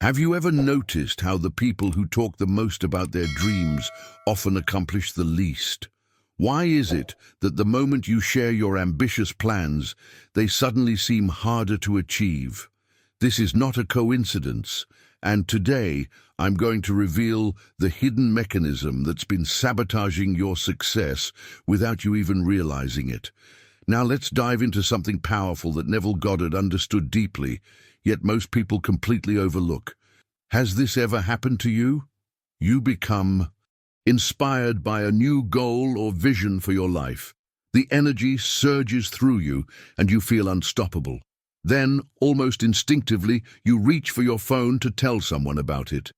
Have you ever noticed how the people who talk the most about their dreams often accomplish the least? Why is it that the moment you share your ambitious plans, they suddenly seem harder to achieve? This is not a coincidence, and today I'm going to reveal the hidden mechanism that's been sabotaging your success without you even realizing it. Now let's dive into something powerful that Neville Goddard understood deeply, yet most people completely overlook. Has this ever happened to you? You become inspired by a new goal or vision for your life. The energy surges through you and you feel unstoppable. Then, almost instinctively, you reach for your phone to tell someone about it.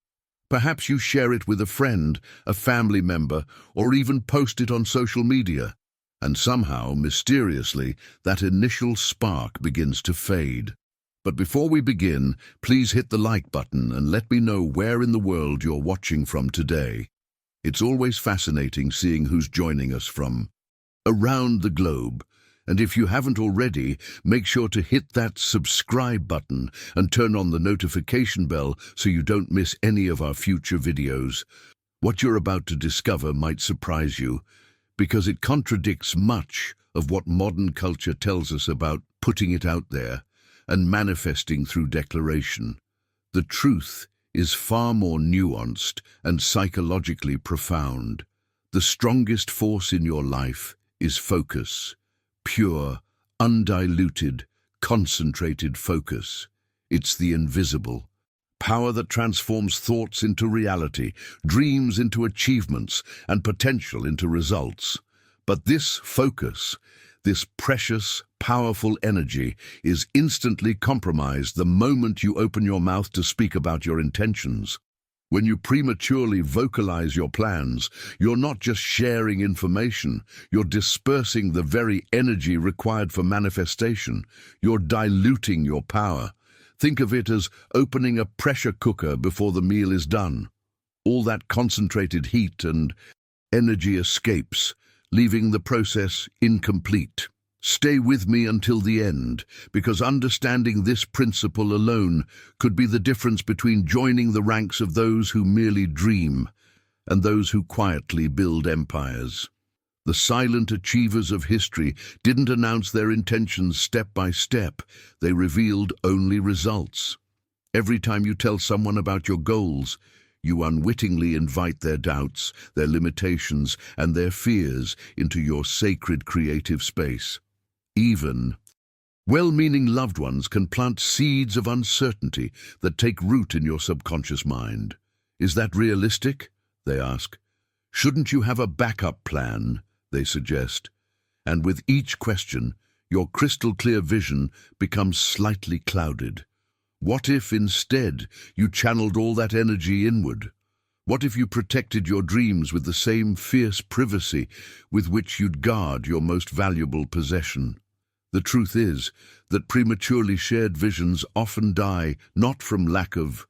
Perhaps you share it with a friend, a family member, or even post it on social media. And somehow, mysteriously, that initial spark begins to fade. But before we begin, please hit the like button and let me know where in the world you're watching from today. It's always fascinating seeing who's joining us from around the globe. And if you haven't already, make sure to hit that subscribe button and turn on the notification bell so you don't miss any of our future videos. What you're about to discover might surprise you, because it contradicts much of what modern culture tells us about putting it out there and manifesting through declaration. The truth is far more nuanced and psychologically profound. The strongest force in your life is focus. Pure, undiluted, concentrated focus. It's the invisible power that transforms thoughts into reality, dreams into achievements, and potential into results. But this focus, this precious, powerful energy, is instantly compromised the moment you open your mouth to speak about your intentions. When you prematurely vocalize your plans, you're not just sharing information, you're dispersing the very energy required for manifestation. You're diluting your power. Think of it as opening a pressure cooker before the meal is done. All that concentrated heat and energy escapes, leaving the process incomplete. Stay with me until the end, because understanding this principle alone could be the difference between joining the ranks of those who merely dream and those who quietly build empires. The silent achievers of history didn't announce their intentions step by step. They revealed only results. Every time you tell someone about your goals, you unwittingly invite their doubts, their limitations, and their fears into your sacred creative space. Even well-meaning loved ones can plant seeds of uncertainty that take root in your subconscious mind. Is that realistic? They ask. Shouldn't you have a backup plan? They suggest. And with each question, your crystal-clear vision becomes slightly clouded. What if instead you channeled all that energy inward? What if you protected your dreams with the same fierce privacy with which you'd guard your most valuable possession? The truth is that prematurely shared visions often die not from lack of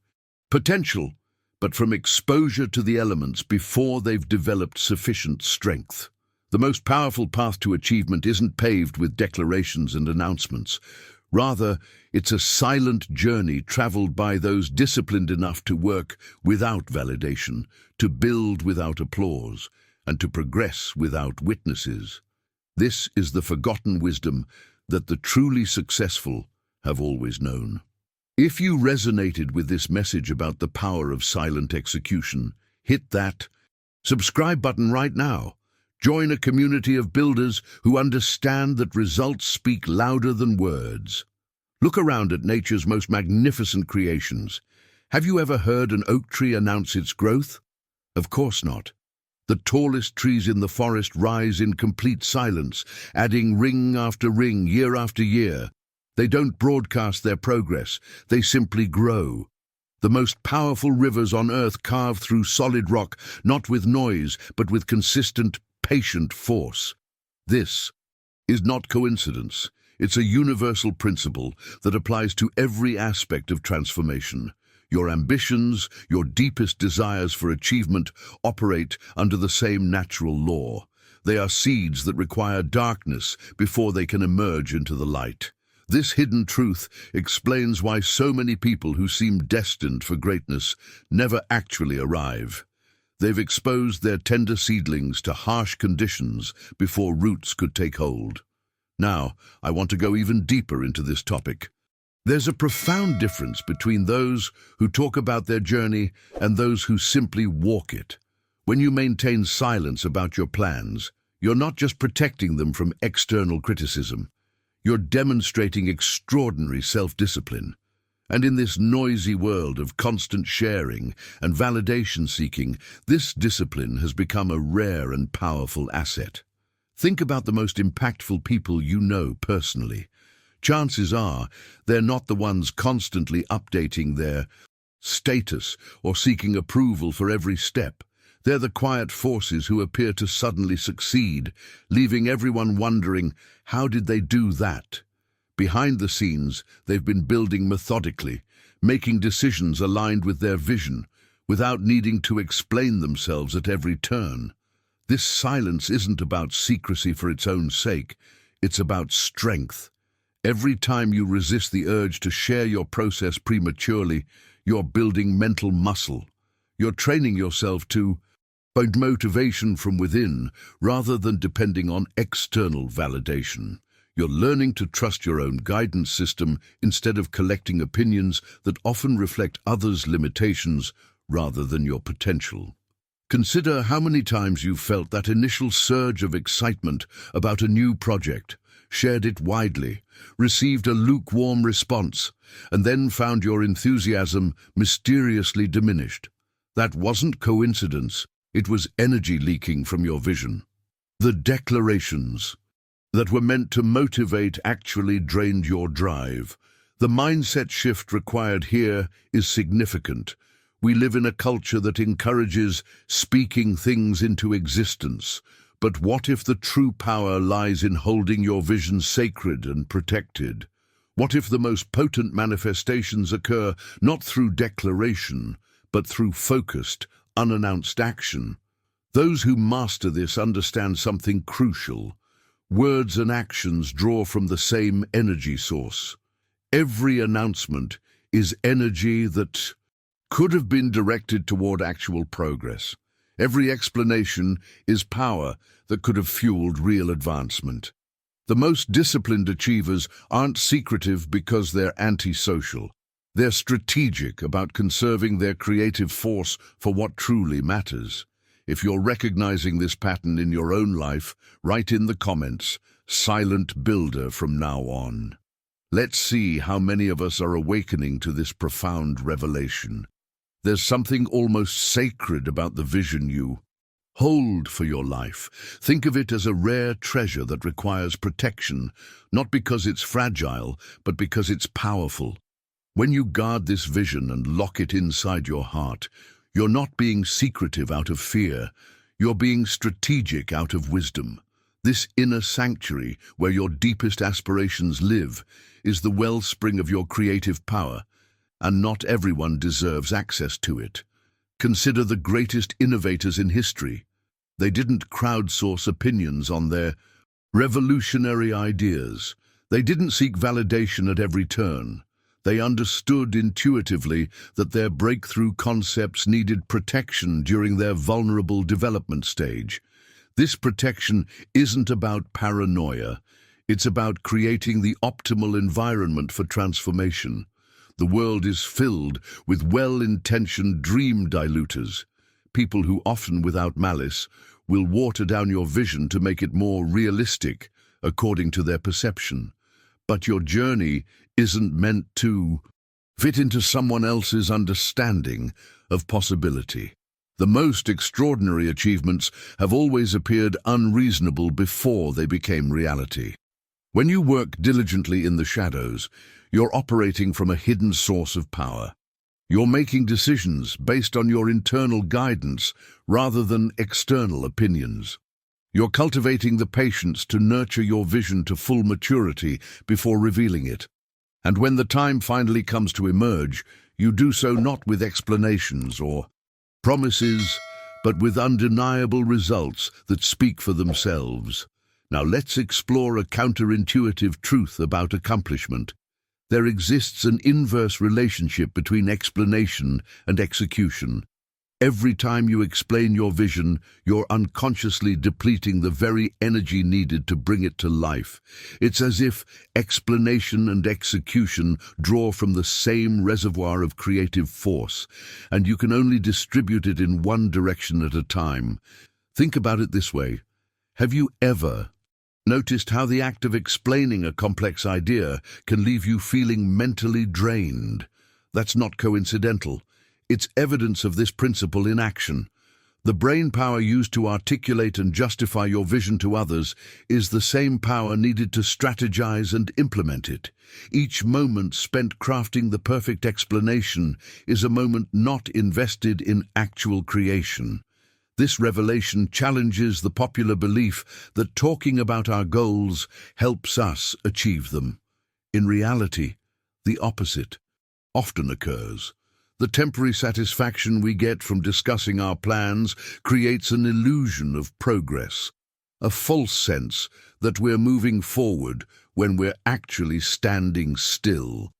potential, but from exposure to the elements before they've developed sufficient strength. The most powerful path to achievement isn't paved with declarations and announcements. Rather, it's a silent journey traveled by those disciplined enough to work without validation, to build without applause, and to progress without witnesses. This is the forgotten wisdom that the truly successful have always known. If you resonated with this message about the power of silent execution, hit that subscribe button right now. Join a community of builders who understand that results speak louder than words. Look around at nature's most magnificent creations. Have you ever heard an oak tree announce its growth? Of course not. The tallest trees in the forest rise in complete silence, adding ring after ring, year after year. They don't broadcast their progress, they simply grow. The most powerful rivers on earth carve through solid rock, not with noise, but with consistent, patient force. This is not coincidence. It's a universal principle that applies to every aspect of transformation. Your ambitions, your deepest desires for achievement operate under the same natural law. They are seeds that require darkness before they can emerge into the light. This hidden truth explains why so many people who seem destined for greatness never actually arrive. They've exposed their tender seedlings to harsh conditions before roots could take hold. Now, I want to go even deeper into this topic. There's a profound difference between those who talk about their journey and those who simply walk it. When you maintain silence about your plans, you're not just protecting them from external criticism. You're demonstrating extraordinary self-discipline. And in this noisy world of constant sharing and validation seeking, this discipline has become a rare and powerful asset. Think about the most impactful people you know personally. Chances are they're not the ones constantly updating their status or seeking approval for every step. They're the quiet forces who appear to suddenly succeed, leaving everyone wondering, how did they do that? Behind the scenes, they've been building methodically, making decisions aligned with their vision, without needing to explain themselves at every turn. This silence isn't about secrecy for its own sake, it's about strength. Every time you resist the urge to share your process prematurely, you're building mental muscle. You're training yourself to find motivation from within rather than depending on external validation. You're learning to trust your own guidance system instead of collecting opinions that often reflect others' limitations rather than your potential. Consider how many times you've felt that initial surge of excitement about a new project, shared it widely, received a lukewarm response, and then found your enthusiasm mysteriously diminished. That wasn't coincidence. It was energy leaking from your vision. The declarations that were meant to motivate actually drained your drive. The mindset shift required here is significant. We live in a culture that encourages speaking things into existence. But what if the true power lies in holding your vision sacred and protected? What if the most potent manifestations occur not through declaration, but through focused, unannounced action? Those who master this understand something crucial. Words and actions draw from the same energy source. Every announcement is energy that could have been directed toward actual progress. Every explanation is power that could have fueled real advancement. The most disciplined achievers aren't secretive because they're antisocial. They're strategic about conserving their creative force for what truly matters. If you're recognizing this pattern in your own life, write in the comments, "Silent Builder" from now on. Let's see how many of us are awakening to this profound revelation. There's something almost sacred about the vision you hold for your life. Think of it as a rare treasure that requires protection, not because it's fragile, but because it's powerful. When you guard this vision and lock it inside your heart, you're not being secretive out of fear, you're being strategic out of wisdom. This inner sanctuary, where your deepest aspirations live, is the wellspring of your creative power, and not everyone deserves access to it. Consider the greatest innovators in history. They didn't crowdsource opinions on their revolutionary ideas. They didn't seek validation at every turn. They understood intuitively that their breakthrough concepts needed protection during their vulnerable development stage. This protection isn't about paranoia. It's about creating the optimal environment for transformation. The world is filled with well-intentioned dream diluters, people who often, without malice, will water down your vision to make it more realistic according to their perception. But your journey isn't meant to fit into someone else's understanding of possibility. The most extraordinary achievements have always appeared unreasonable before they became reality. When you work diligently in the shadows, you're operating from a hidden source of power. You're making decisions based on your internal guidance rather than external opinions. You're cultivating the patience to nurture your vision to full maturity before revealing it. And when the time finally comes to emerge, you do so not with explanations or promises, but with undeniable results that speak for themselves. Now let's explore a counterintuitive truth about accomplishment. There exists an inverse relationship between explanation and execution. Every time you explain your vision, you're unconsciously depleting the very energy needed to bring it to life. It's as if explanation and execution draw from the same reservoir of creative force, and you can only distribute it in one direction at a time. Think about it this way. Have you ever noticed how the act of explaining a complex idea can leave you feeling mentally drained? That's not coincidental. It's evidence of this principle in action. The brain power used to articulate and justify your vision to others is the same power needed to strategize and implement it. Each moment spent crafting the perfect explanation is a moment not invested in actual creation. This revelation challenges the popular belief that talking about our goals helps us achieve them. In reality, the opposite often occurs. The temporary satisfaction we get from discussing our plans creates an illusion of progress, a false sense that we're moving forward when we're actually standing still.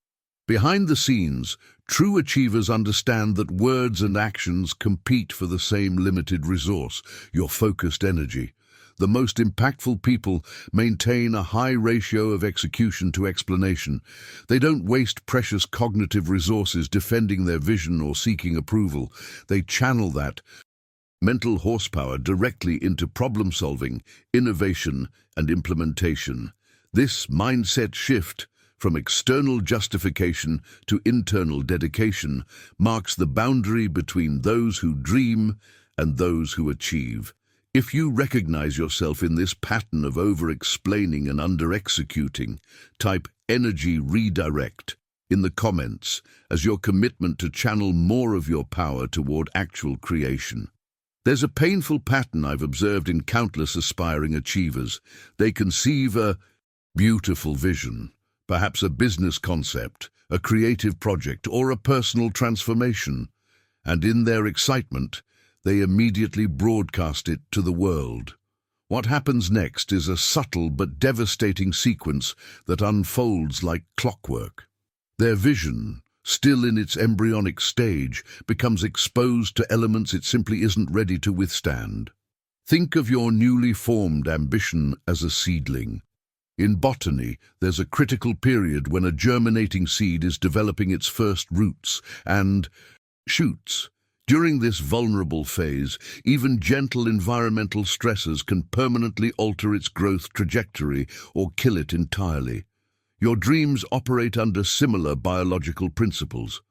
Behind the scenes, true achievers understand that words and actions compete for the same limited resource, your focused energy. The most impactful people maintain a high ratio of execution to explanation. They don't waste precious cognitive resources defending their vision or seeking approval. They channel that mental horsepower directly into problem solving, innovation, and implementation. This mindset shift from external justification to internal dedication marks the boundary between those who dream and those who achieve. If you recognize yourself in this pattern of over-explaining and under-executing, type energy redirect in the comments as your commitment to channel more of your power toward actual creation. There's a painful pattern I've observed in countless aspiring achievers. They conceive a beautiful vision, perhaps a business concept, a creative project, or a personal transformation, and in their excitement, they immediately broadcast it to the world. What happens next is a subtle but devastating sequence that unfolds like clockwork. Their vision, still in its embryonic stage, becomes exposed to elements it simply isn't ready to withstand. Think of your newly formed ambition as a seedling. In botany, there's a critical period when a germinating seed is developing its first roots and shoots. During this vulnerable phase, even gentle environmental stresses can permanently alter its growth trajectory or kill it entirely. Your dreams operate under similar biological principles.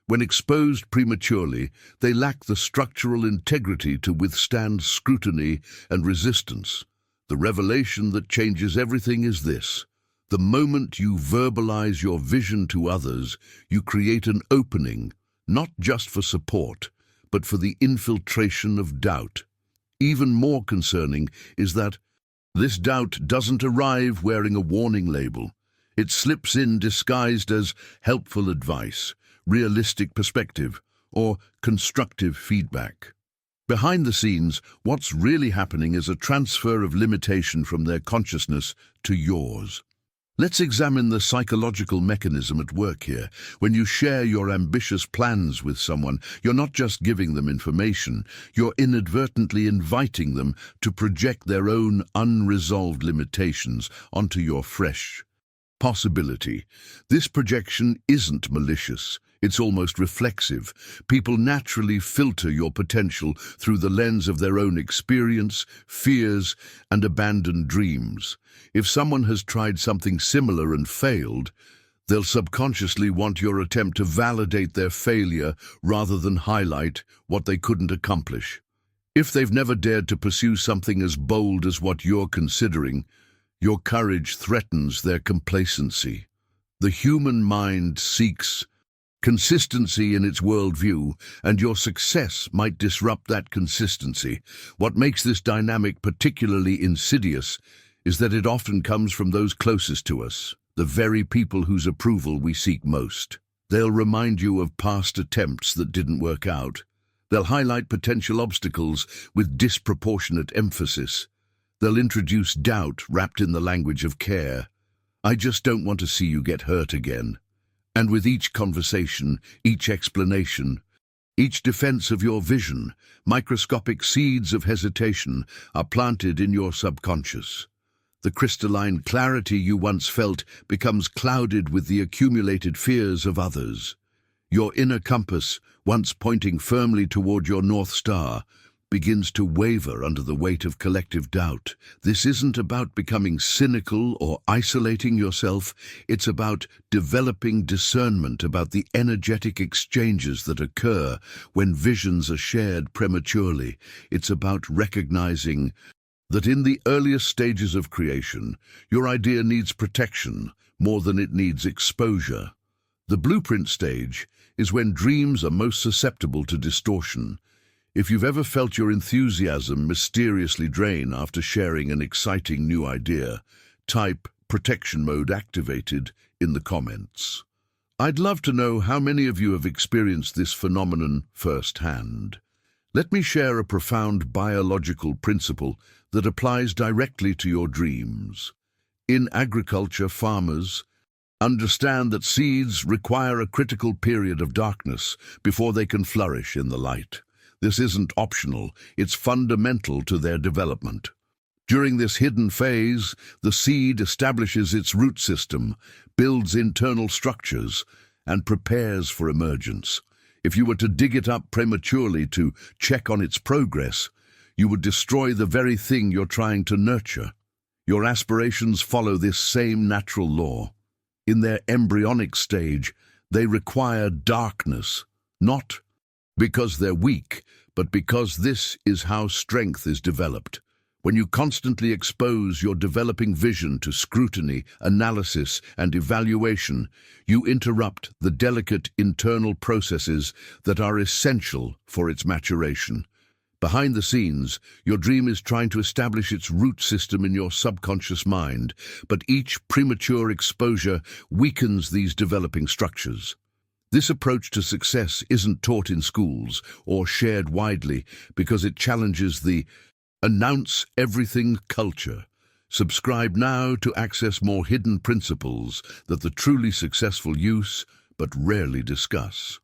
When exposed prematurely, they lack the structural integrity to withstand scrutiny and resistance. The revelation that changes everything is this: the moment you verbalize your vision to others, you create an opening, not just for support, but for the infiltration of doubt. Even more concerning is that this doubt doesn't arrive wearing a warning label. It slips in disguised as helpful advice, realistic perspective, or constructive feedback. Behind the scenes, what's really happening is a transfer of limitation from their consciousness to yours. Let's examine the psychological mechanism at work here. When you share your ambitious plans with someone, you're not just giving them information, you're inadvertently inviting them to project their own unresolved limitations onto your fresh possibility. This projection isn't malicious. It's almost reflexive. People naturally filter your potential through the lens of their own experience, fears, and abandoned dreams. If someone has tried something similar and failed, they'll subconsciously want your attempt to validate their failure rather than highlight what they couldn't accomplish. If they've never dared to pursue something as bold as what you're considering, your courage threatens their complacency. The human mind seeks consistency in its worldview, and your success might disrupt that consistency. What makes this dynamic particularly insidious is that it often comes from those closest to us, the very people whose approval we seek most. They'll remind you of past attempts that didn't work out. They'll highlight potential obstacles with disproportionate emphasis. They'll introduce doubt wrapped in the language of care. I just don't want to see you get hurt again. And with each conversation, each explanation, each defense of your vision, microscopic seeds of hesitation are planted in your subconscious. The crystalline clarity you once felt becomes clouded with the accumulated fears of others. Your inner compass, once pointing firmly toward your North Star, begins to waver under the weight of collective doubt. This isn't about becoming cynical or isolating yourself. It's about developing discernment about the energetic exchanges that occur when visions are shared prematurely. It's about recognizing that in the earliest stages of creation, your idea needs protection more than it needs exposure. The blueprint stage is when dreams are most susceptible to distortion. If you've ever felt your enthusiasm mysteriously drain after sharing an exciting new idea, type "protection mode activated" in the comments. I'd love to know how many of you have experienced this phenomenon firsthand. Let me share a profound biological principle that applies directly to your dreams. In agriculture, farmers understand that seeds require a critical period of darkness before they can flourish in the light. This isn't optional, it's fundamental to their development. During this hidden phase, the seed establishes its root system, builds internal structures, and prepares for emergence. If you were to dig it up prematurely to check on its progress, you would destroy the very thing you're trying to nurture. Your aspirations follow this same natural law. In their embryonic stage, they require darkness, not because they're weak, but because this is how strength is developed. When you constantly expose your developing vision to scrutiny, analysis, and evaluation, you interrupt the delicate internal processes that are essential for its maturation. Behind the scenes, your dream is trying to establish its root system in your subconscious mind, but each premature exposure weakens these developing structures. This approach to success isn't taught in schools or shared widely because it challenges the "announce everything" culture. Subscribe now to access more hidden principles that the truly successful use but rarely discuss.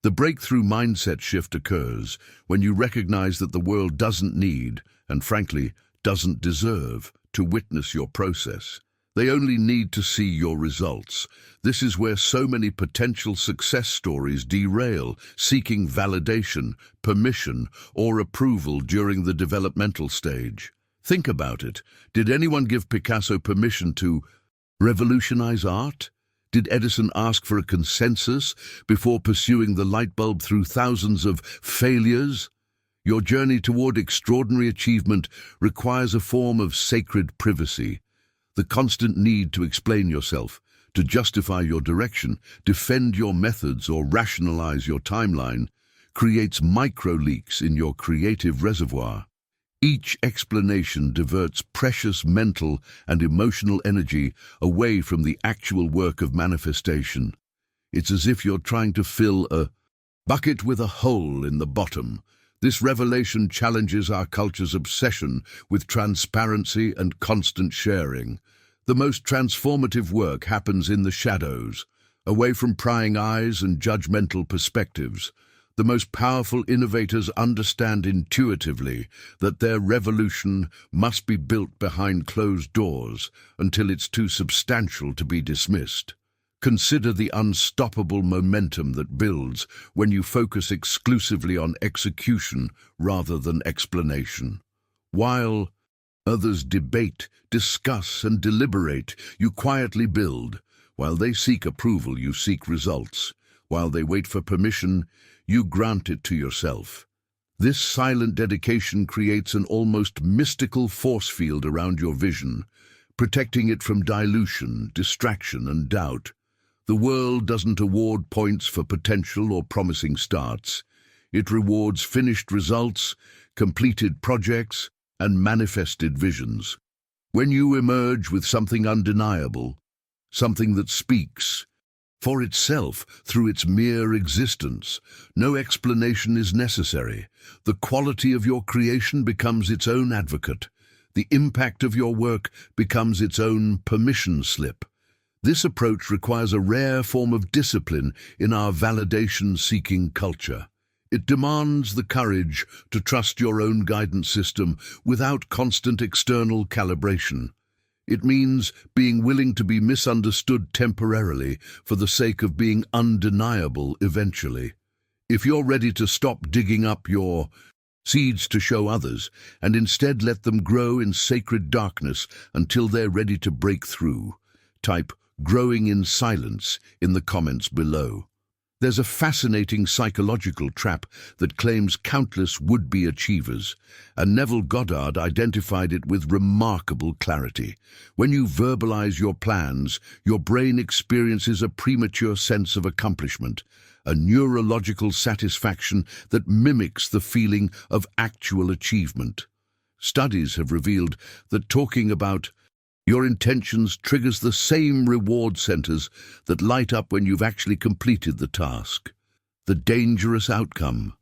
The breakthrough mindset shift occurs when you recognize that the world doesn't need, and frankly, doesn't deserve, to witness your process. They only need to see your results. This is where so many potential success stories derail, seeking validation, permission, or approval during the developmental stage. Think about it. Did anyone give Picasso permission to revolutionize art? Did Edison ask for a consensus before pursuing the light bulb through thousands of failures? Your journey toward extraordinary achievement requires a form of sacred privacy. The constant need to explain yourself, to justify your direction, defend your methods, or rationalize your timeline creates micro-leaks in your creative reservoir. Each explanation diverts precious mental and emotional energy away from the actual work of manifestation. It's as if you're trying to fill a bucket with a hole in the bottom. This revelation challenges our culture's obsession with transparency and constant sharing. The most transformative work happens in the shadows, away from prying eyes and judgmental perspectives. The most powerful innovators understand intuitively that their revolution must be built behind closed doors until it's too substantial to be dismissed. Consider the unstoppable momentum that builds when you focus exclusively on execution rather than explanation. While others debate, discuss, and deliberate, you quietly build. While they seek approval, you seek results. While they wait for permission, you grant it to yourself. This silent dedication creates an almost mystical force field around your vision, protecting it from dilution, distraction, and doubt. The world doesn't award points for potential or promising starts. It rewards finished results, completed projects, and manifested visions. When you emerge with something undeniable, something that speaks for itself through its mere existence, no explanation is necessary. The quality of your creation becomes its own advocate. The impact of your work becomes its own permission slip. This approach requires a rare form of discipline in our validation-seeking culture. It demands the courage to trust your own guidance system without constant external calibration. It means being willing to be misunderstood temporarily for the sake of being undeniable eventually. If you're ready to stop digging up your seeds to show others and instead let them grow in sacred darkness until they're ready to break through, type "growing in silence" in the comments below. There's a fascinating psychological trap that claims countless would-be achievers, and Neville Goddard identified it with remarkable clarity. When you verbalize your plans, your brain experiences a premature sense of accomplishment, a neurological satisfaction that mimics the feeling of actual achievement. Studies have revealed that talking about your intentions triggers the same reward centers that light up when you've actually completed the task. The dangerous outcome: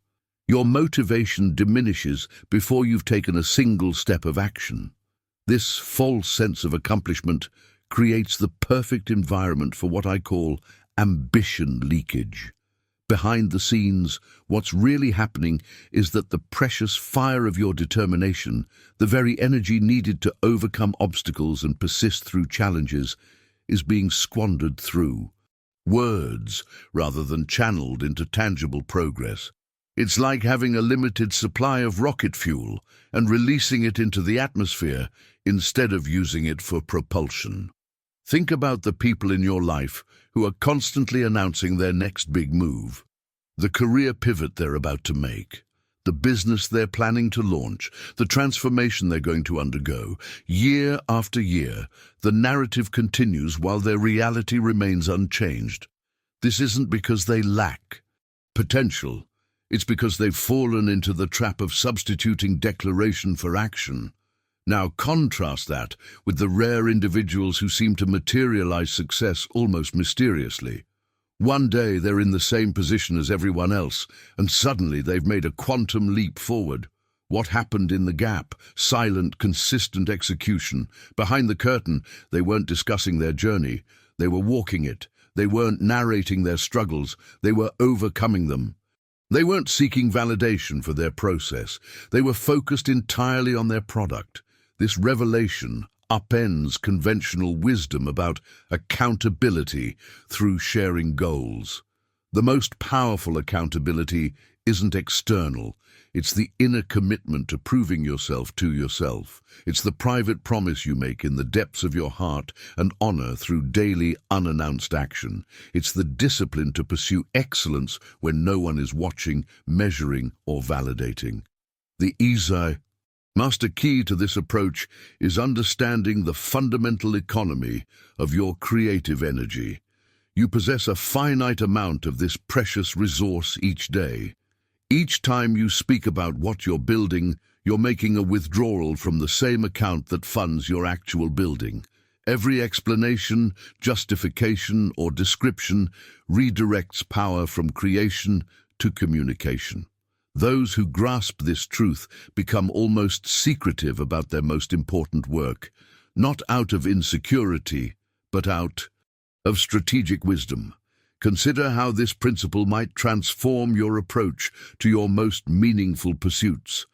your motivation diminishes before you've taken a single step of action. This false sense of accomplishment creates the perfect environment for what I call ambition leakage. Behind the scenes, what's really happening is that the precious fire of your determination, the very energy needed to overcome obstacles and persist through challenges, is being squandered through words rather than channeled into tangible progress. It's like having a limited supply of rocket fuel and releasing it into the atmosphere instead of using it for propulsion. Think about the people in your life who are constantly announcing their next big move, the career pivot they're about to make, the business they're planning to launch, the transformation they're going to undergo. Year after year, the narrative continues while their reality remains unchanged. This isn't because they lack potential. It's because they've fallen into the trap of substituting declaration for action. Now contrast that with the rare individuals who seem to materialize success almost mysteriously. One day they're in the same position as everyone else, and suddenly they've made a quantum leap forward. What happened in the gap? Silent, consistent execution. Behind the curtain, they weren't discussing their journey. They were walking it. They weren't narrating their struggles. They were overcoming them. They weren't seeking validation for their process. They were focused entirely on their product. This revelation upends conventional wisdom about accountability through sharing goals. The most powerful accountability isn't external. It's the inner commitment to proving yourself to yourself. It's the private promise you make in the depths of your heart and honor through daily unannounced action. It's the discipline to pursue excellence when no one is watching, measuring, or validating. The master key to this approach is understanding the fundamental economy of your creative energy. You possess a finite amount of this precious resource each day. Each time you speak about what you're building, you're making a withdrawal from the same account that funds your actual building. Every explanation, justification, or description redirects power from creation to communication. Those who grasp this truth become almost secretive about their most important work, not out of insecurity, but out of strategic wisdom. Consider how this principle might transform your approach to your most meaningful pursuits.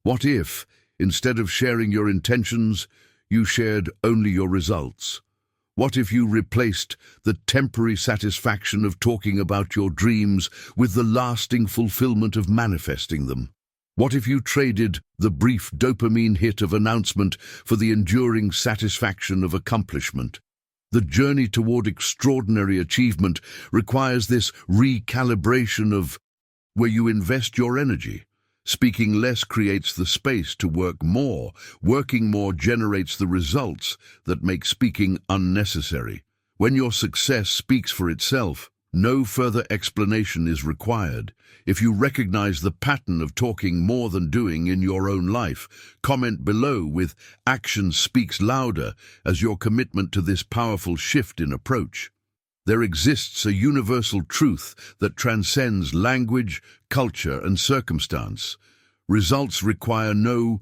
What if, instead of sharing your intentions, you shared only your results? What if you replaced the temporary satisfaction of talking about your dreams with the lasting fulfillment of manifesting them? What if you traded the brief dopamine hit of announcement for the enduring satisfaction of accomplishment? The journey toward extraordinary achievement requires this recalibration of where you invest your energy. Speaking less creates the space to work more. Working more generates the results that make speaking unnecessary. When your success speaks for itself, no further explanation is required. If you recognize the pattern of talking more than doing in your own life, comment below with "Action speaks louder" as your commitment to this powerful shift in approach. There exists a universal truth that transcends language, culture, and circumstance. Results require no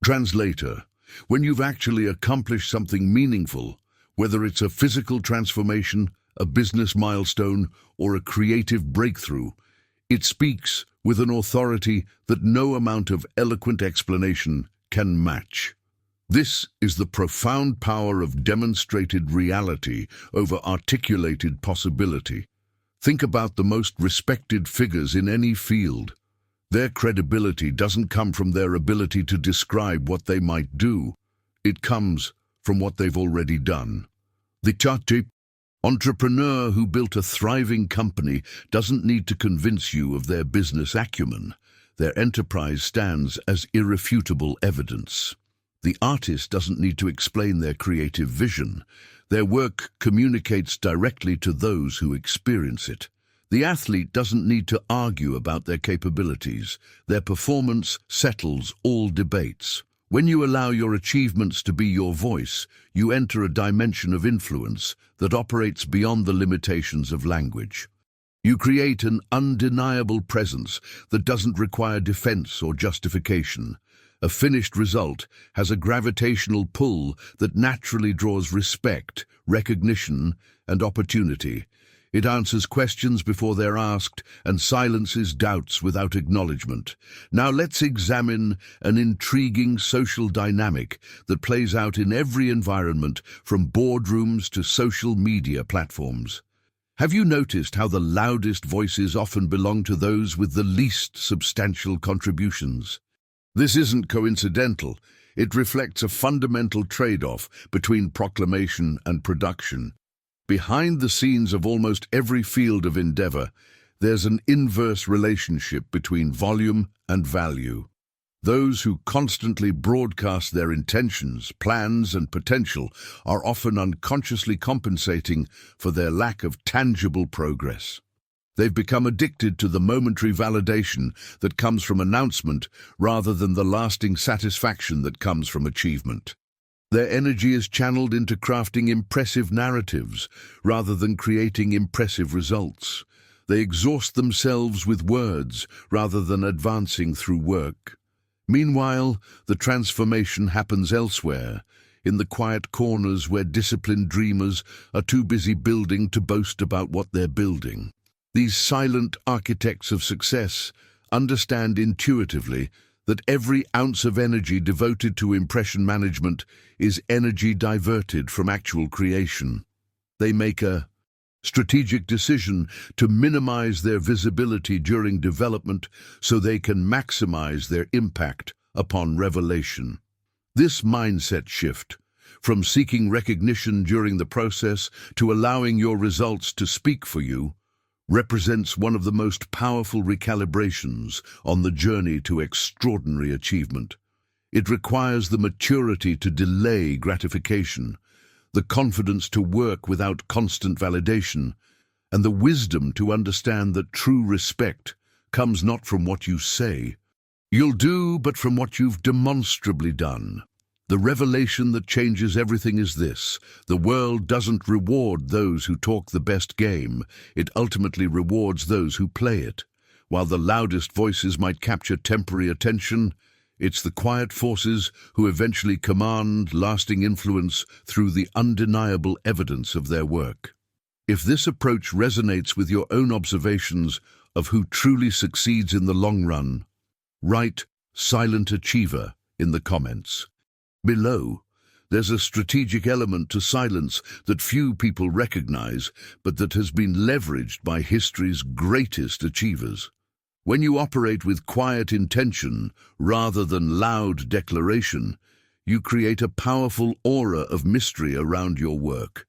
translator. When you've actually accomplished something meaningful, whether it's a physical transformation, a business milestone, or a creative breakthrough, it speaks with an authority that no amount of eloquent explanation can match. This is the profound power of demonstrated reality over articulated possibility. Think about the most respected figures in any field. Their credibility doesn't come from their ability to describe what they might do. It comes from what they've already done. The entrepreneur who built a thriving company doesn't need to convince you of their business acumen. Their enterprise stands as irrefutable evidence. The artist doesn't need to explain their creative vision. Their work communicates directly to those who experience it. The athlete doesn't need to argue about their capabilities. Their performance settles all debates. When you allow your achievements to be your voice, you enter a dimension of influence that operates beyond the limitations of language. You create an undeniable presence that doesn't require defense or justification. A finished result has a gravitational pull that naturally draws respect, recognition, and opportunity. It answers questions before they're asked and silences doubts without acknowledgement. Now let's examine an intriguing social dynamic that plays out in every environment, from boardrooms to social media platforms. Have you noticed how the loudest voices often belong to those with the least substantial contributions? This isn't coincidental. It reflects a fundamental trade-off between proclamation and production. Behind the scenes of almost every field of endeavor, there's an inverse relationship between volume and value. Those who constantly broadcast their intentions, plans, and potential are often unconsciously compensating for their lack of tangible progress. They've become addicted to the momentary validation that comes from announcement rather than the lasting satisfaction that comes from achievement. Their energy is channeled into crafting impressive narratives rather than creating impressive results. They exhaust themselves with words rather than advancing through work. Meanwhile, the transformation happens elsewhere, in the quiet corners where disciplined dreamers are too busy building to boast about what they're building. These silent architects of success understand intuitively that every ounce of energy devoted to impression management is energy diverted from actual creation. They make a strategic decision to minimize their visibility during development so they can maximize their impact upon revelation. This mindset shift, from seeking recognition during the process to allowing your results to speak for you, represents one of the most powerful recalibrations on the journey to extraordinary achievement. It requires the maturity to delay gratification, the confidence to work without constant validation, and the wisdom to understand that true respect comes not from what you say you'll do, but from what you've demonstrably done. The revelation that changes everything is this: the world doesn't reward those who talk the best game, it ultimately rewards those who play it. While the loudest voices might capture temporary attention, it's the quiet forces who eventually command lasting influence through the undeniable evidence of their work. If this approach resonates with your own observations of who truly succeeds in the long run, write "silent achiever" in the comments. Below, there's a strategic element to silence that few people recognize, but that has been leveraged by history's greatest achievers. When you operate with quiet intention rather than loud declaration, you create a powerful aura of mystery around your work.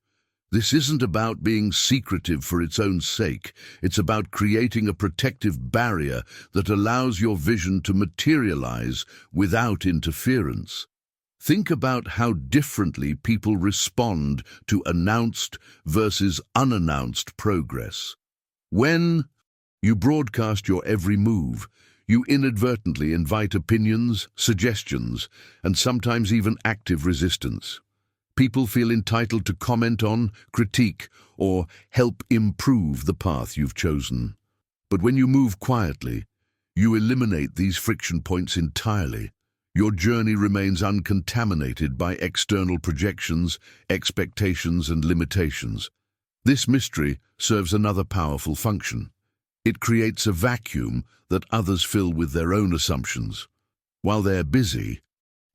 This isn't about being secretive for its own sake. It's about creating a protective barrier that allows your vision to materialize without interference. Think about how differently people respond to announced versus unannounced progress. When you broadcast your every move, you inadvertently invite opinions, suggestions, and sometimes even active resistance. People feel entitled to comment on, critique, or help improve the path you've chosen. But when you move quietly, you eliminate these friction points entirely. Your journey remains uncontaminated by external projections, expectations, and limitations. This mystery serves another powerful function. It creates a vacuum that others fill with their own assumptions. While they're busy,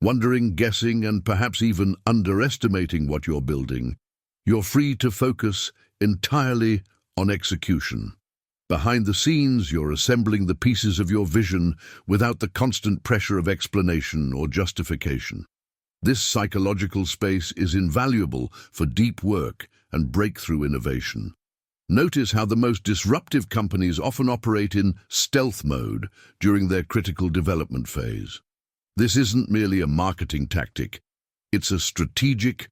wondering, guessing, and perhaps even underestimating what you're building, you're free to focus entirely on execution. Behind the scenes, you're assembling the pieces of your vision without the constant pressure of explanation or justification. This psychological space is invaluable for deep work and breakthrough innovation. Notice how the most disruptive companies often operate in stealth mode during their critical development phase. This isn't merely a marketing tactic. It's a strategic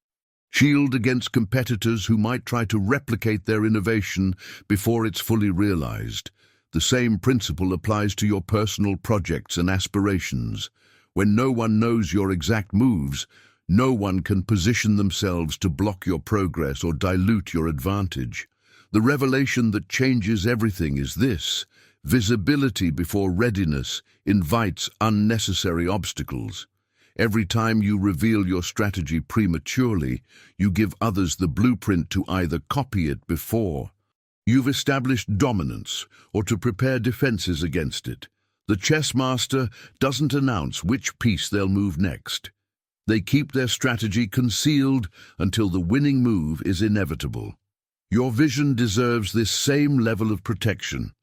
shield against competitors who might try to replicate their innovation before it's fully realized. The same principle applies to your personal projects and aspirations. When no one knows your exact moves, no one can position themselves to block your progress or dilute your advantage. The revelation that changes everything is this: visibility before readiness invites unnecessary obstacles. Every time you reveal your strategy prematurely, you give others the blueprint to either copy it before you've established dominance or to prepare defenses against it. The chess master doesn't announce which piece they'll move next. They keep their strategy concealed until the winning move is inevitable. Your vision deserves this same level of protection.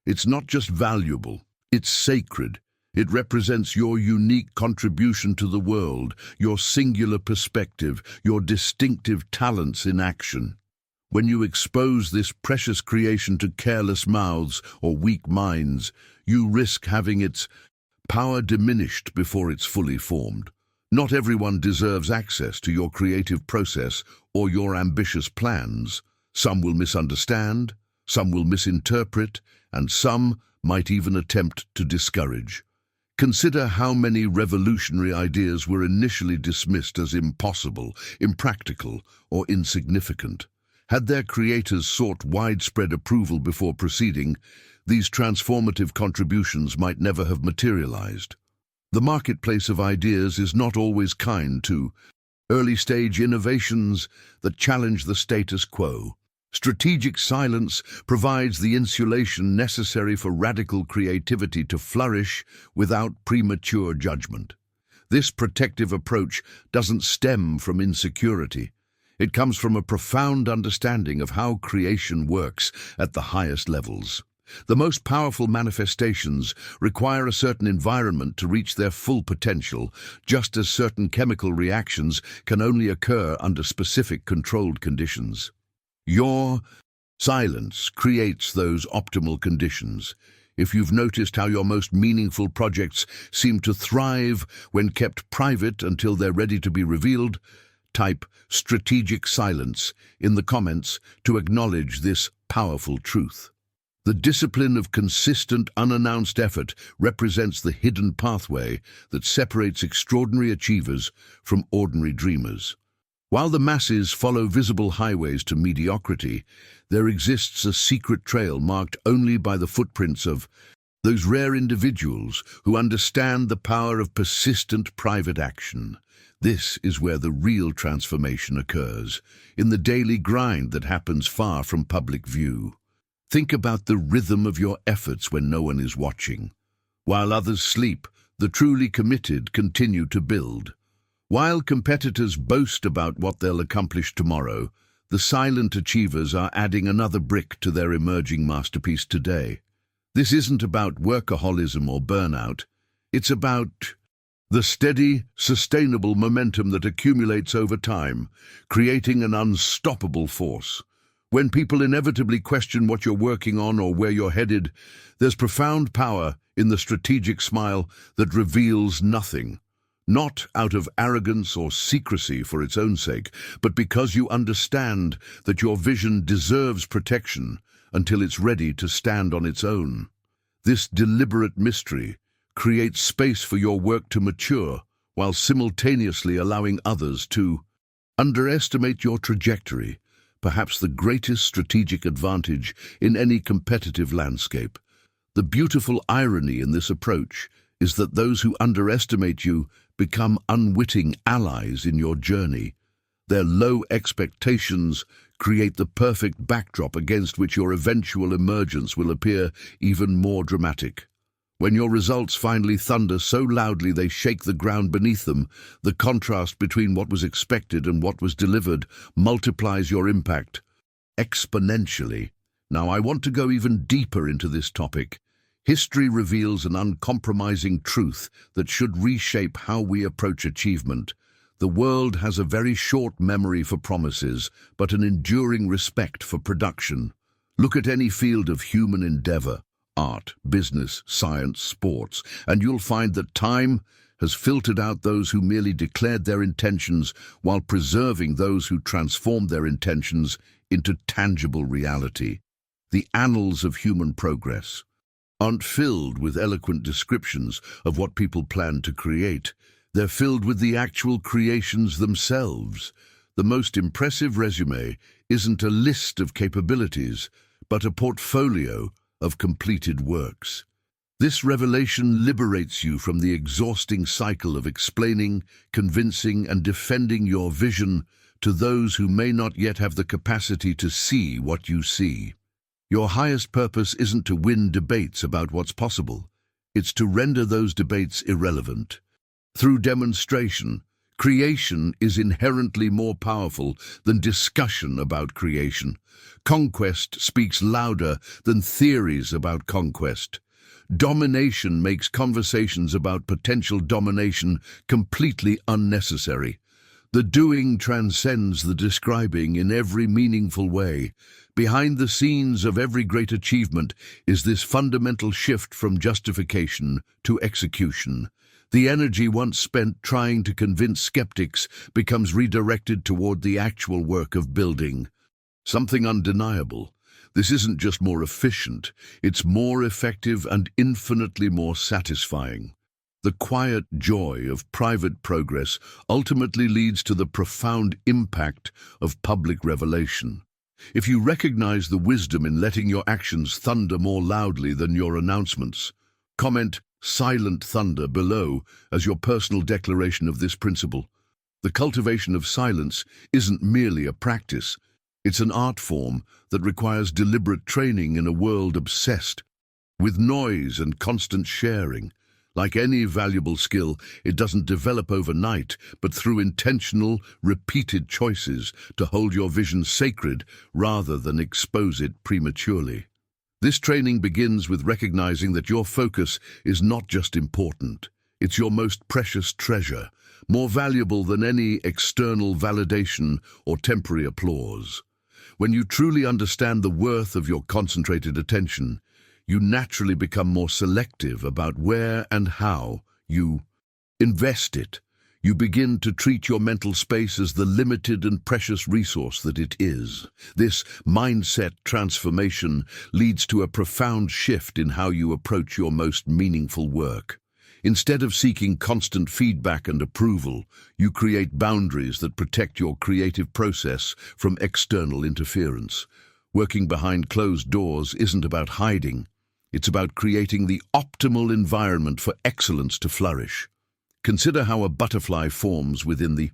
It's not just valuable, it's sacred. It represents your unique contribution to the world, your singular perspective, your distinctive talents in action. When you expose this precious creation to careless mouths or weak minds, you risk having its power diminished before it's fully formed. Not everyone deserves access to your creative process or your ambitious plans. Some will misunderstand, some will misinterpret, and some might even attempt to discourage. Consider how many revolutionary ideas were initially dismissed as impossible, impractical, or insignificant. Had their creators sought widespread approval before proceeding, these transformative contributions might never have materialized. The marketplace of ideas is not always kind to early-stage innovations that challenge the status quo. Strategic silence provides the insulation necessary for radical creativity to flourish without premature judgment. This protective approach doesn't stem from insecurity. It comes from a profound understanding of how creation works at the highest levels. The most powerful manifestations require a certain environment to reach their full potential, just as certain chemical reactions can only occur under specific controlled conditions. Your silence creates those optimal conditions. If you've noticed how your most meaningful projects seem to thrive when kept private until they're ready to be revealed, type strategic silence in the comments to acknowledge this powerful truth. The discipline of consistent, unannounced effort represents the hidden pathway that separates extraordinary achievers from ordinary dreamers. While the masses follow visible highways to mediocrity, there exists a secret trail marked only by the footprints of those rare individuals who understand the power of persistent private action. This is where the real transformation occurs, in the daily grind that happens far from public view. Think about the rhythm of your efforts when no one is watching. While others sleep, the truly committed continue to build. While competitors boast about what they'll accomplish tomorrow, the silent achievers are adding another brick to their emerging masterpiece today. This isn't about workaholism or burnout. It's about the steady, sustainable momentum that accumulates over time, creating an unstoppable force. When people inevitably question what you're working on or where you're headed, there's profound power in the strategic smile that reveals nothing. Not out of arrogance or secrecy for its own sake, but because you understand that your vision deserves protection until it's ready to stand on its own. This deliberate mystery creates space for your work to mature while simultaneously allowing others to underestimate your trajectory, perhaps the greatest strategic advantage in any competitive landscape. The beautiful irony in this approach is that those who underestimate you become unwitting allies in your journey. Their low expectations create the perfect backdrop against which your eventual emergence will appear even more dramatic. When your results finally thunder so loudly they shake the ground beneath them, the contrast between what was expected and what was delivered multiplies your impact exponentially. Now, I want to go even deeper into this topic. History reveals an uncompromising truth that should reshape how we approach achievement. The world has a very short memory for promises, but an enduring respect for production. Look at any field of human endeavor, art, business, science, sports, and you'll find that time has filtered out those who merely declared their intentions while preserving those who transformed their intentions into tangible reality. The annals of human progress aren't filled with eloquent descriptions of what people plan to create. They're filled with the actual creations themselves. The most impressive resume isn't a list of capabilities, but a portfolio of completed works. This revelation liberates you from the exhausting cycle of explaining, convincing, and defending your vision to those who may not yet have the capacity to see what you see. Your highest purpose isn't to win debates about what's possible. It's to render those debates irrelevant. Through demonstration, creation is inherently more powerful than discussion about creation. Conquest speaks louder than theories about conquest. Domination makes conversations about potential domination completely unnecessary. The doing transcends the describing in every meaningful way. Behind the scenes of every great achievement is this fundamental shift from justification to execution. The energy once spent trying to convince skeptics becomes redirected toward the actual work of building. Something undeniable. This isn't just more efficient, it's more effective and infinitely more satisfying. The quiet joy of private progress ultimately leads to the profound impact of public revelation. If you recognize the wisdom in letting your actions thunder more loudly than your announcements, comment "silent thunder" below as your personal declaration of this principle. The cultivation of silence isn't merely a practice, it's an art form that requires deliberate training in a world obsessed with noise and constant sharing. Like any valuable skill, it doesn't develop overnight, but through intentional, repeated choices to hold your vision sacred rather than expose it prematurely. This training begins with recognizing that your focus is not just important, it's your most precious treasure, more valuable than any external validation or temporary applause. When you truly understand the worth of your concentrated attention, you naturally become more selective about where and how you invest it. You begin to treat your mental space as the limited and precious resource that it is. This mindset transformation leads to a profound shift in how you approach your most meaningful work. Instead of seeking constant feedback and approval, you create boundaries that protect your creative process from external interference. Working behind closed doors isn't about hiding. It's about creating the optimal environment for excellence to flourish. Consider how a butterfly forms within the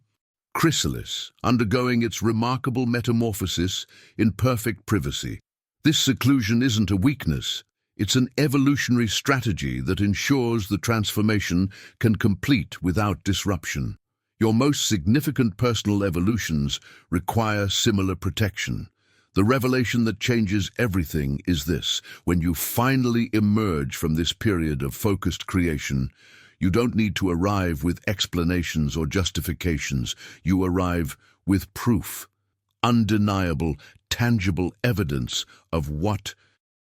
chrysalis, undergoing its remarkable metamorphosis in perfect privacy. This seclusion isn't a weakness, it's an evolutionary strategy that ensures the transformation can complete without disruption. Your most significant personal evolutions require similar protection. The revelation that changes everything is this: when you finally emerge from this period of focused creation, you don't need to arrive with explanations or justifications. You arrive with proof, undeniable, tangible evidence of what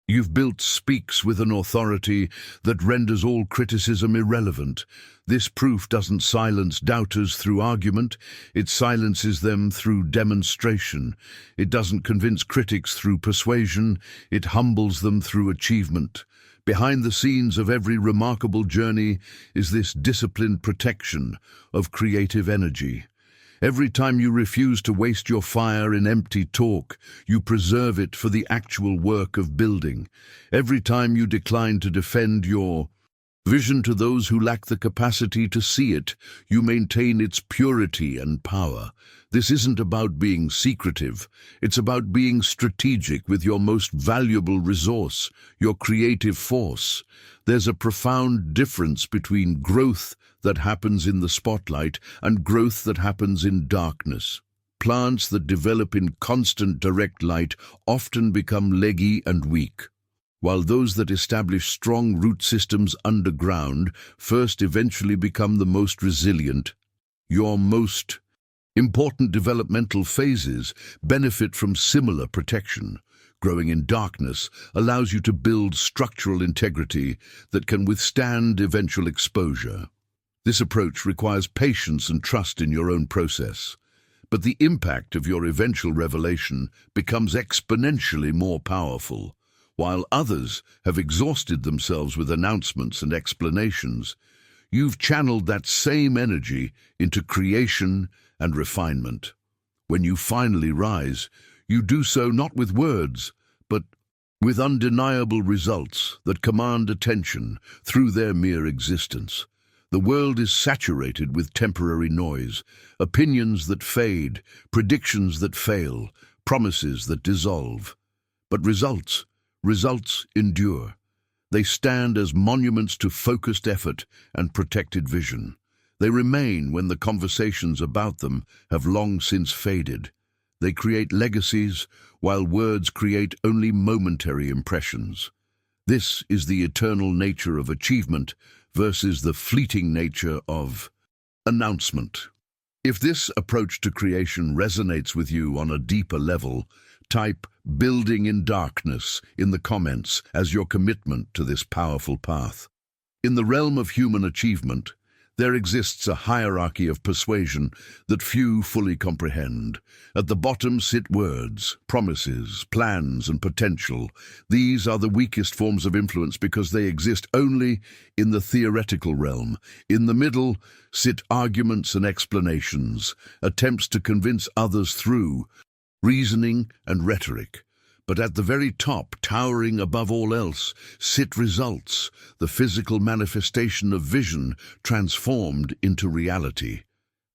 you've built speaks with an authority that renders all criticism irrelevant. This proof doesn't silence doubters through argument, it silences them through demonstration. It doesn't convince critics through persuasion, it humbles them through achievement. Behind the scenes of every remarkable journey is this disciplined protection of creative energy. Every time you refuse to waste your fire in empty talk, you preserve it for the actual work of building. Every time you decline to defend your Vision to those who lack the capacity to see it. You maintain its purity and power. This isn't about being secretive. It's about being strategic with your most valuable resource, your creative force. There's a profound difference between growth that happens in the spotlight and growth that happens in darkness. Plants that develop in constant direct light often become leggy and weak, while those that establish strong root systems underground first eventually become the most resilient. Your most important developmental phases benefit from similar protection. Growing in darkness allows you to build structural integrity that can withstand eventual exposure. This approach requires patience and trust in your own process, but the impact of your eventual revelation becomes exponentially more powerful. While others have exhausted themselves with announcements and explanations, you've channeled that same energy into creation and refinement. When you finally rise, you do so not with words, but with undeniable results that command attention through their mere existence. The world is saturated with temporary noise, opinions that fade, predictions that fail, promises that dissolve. But results endure. They stand as monuments to focused effort and protected vision. They remain when the conversations about them have long since faded. They create legacies, while words create only momentary impressions. This is the eternal nature of achievement versus the fleeting nature of announcement. If this approach to creation resonates with you on a deeper level, type "building in darkness" in the comments as your commitment to this powerful path. In the realm of human achievement, there exists a hierarchy of persuasion that few fully comprehend. At the bottom sit words, promises, plans, and potential. These are the weakest forms of influence because they exist only in the theoretical realm. In the middle sit arguments and explanations, attempts to convince others through reasoning and rhetoric. But at the very top, towering above all else, sit results, the physical manifestation of vision transformed into reality.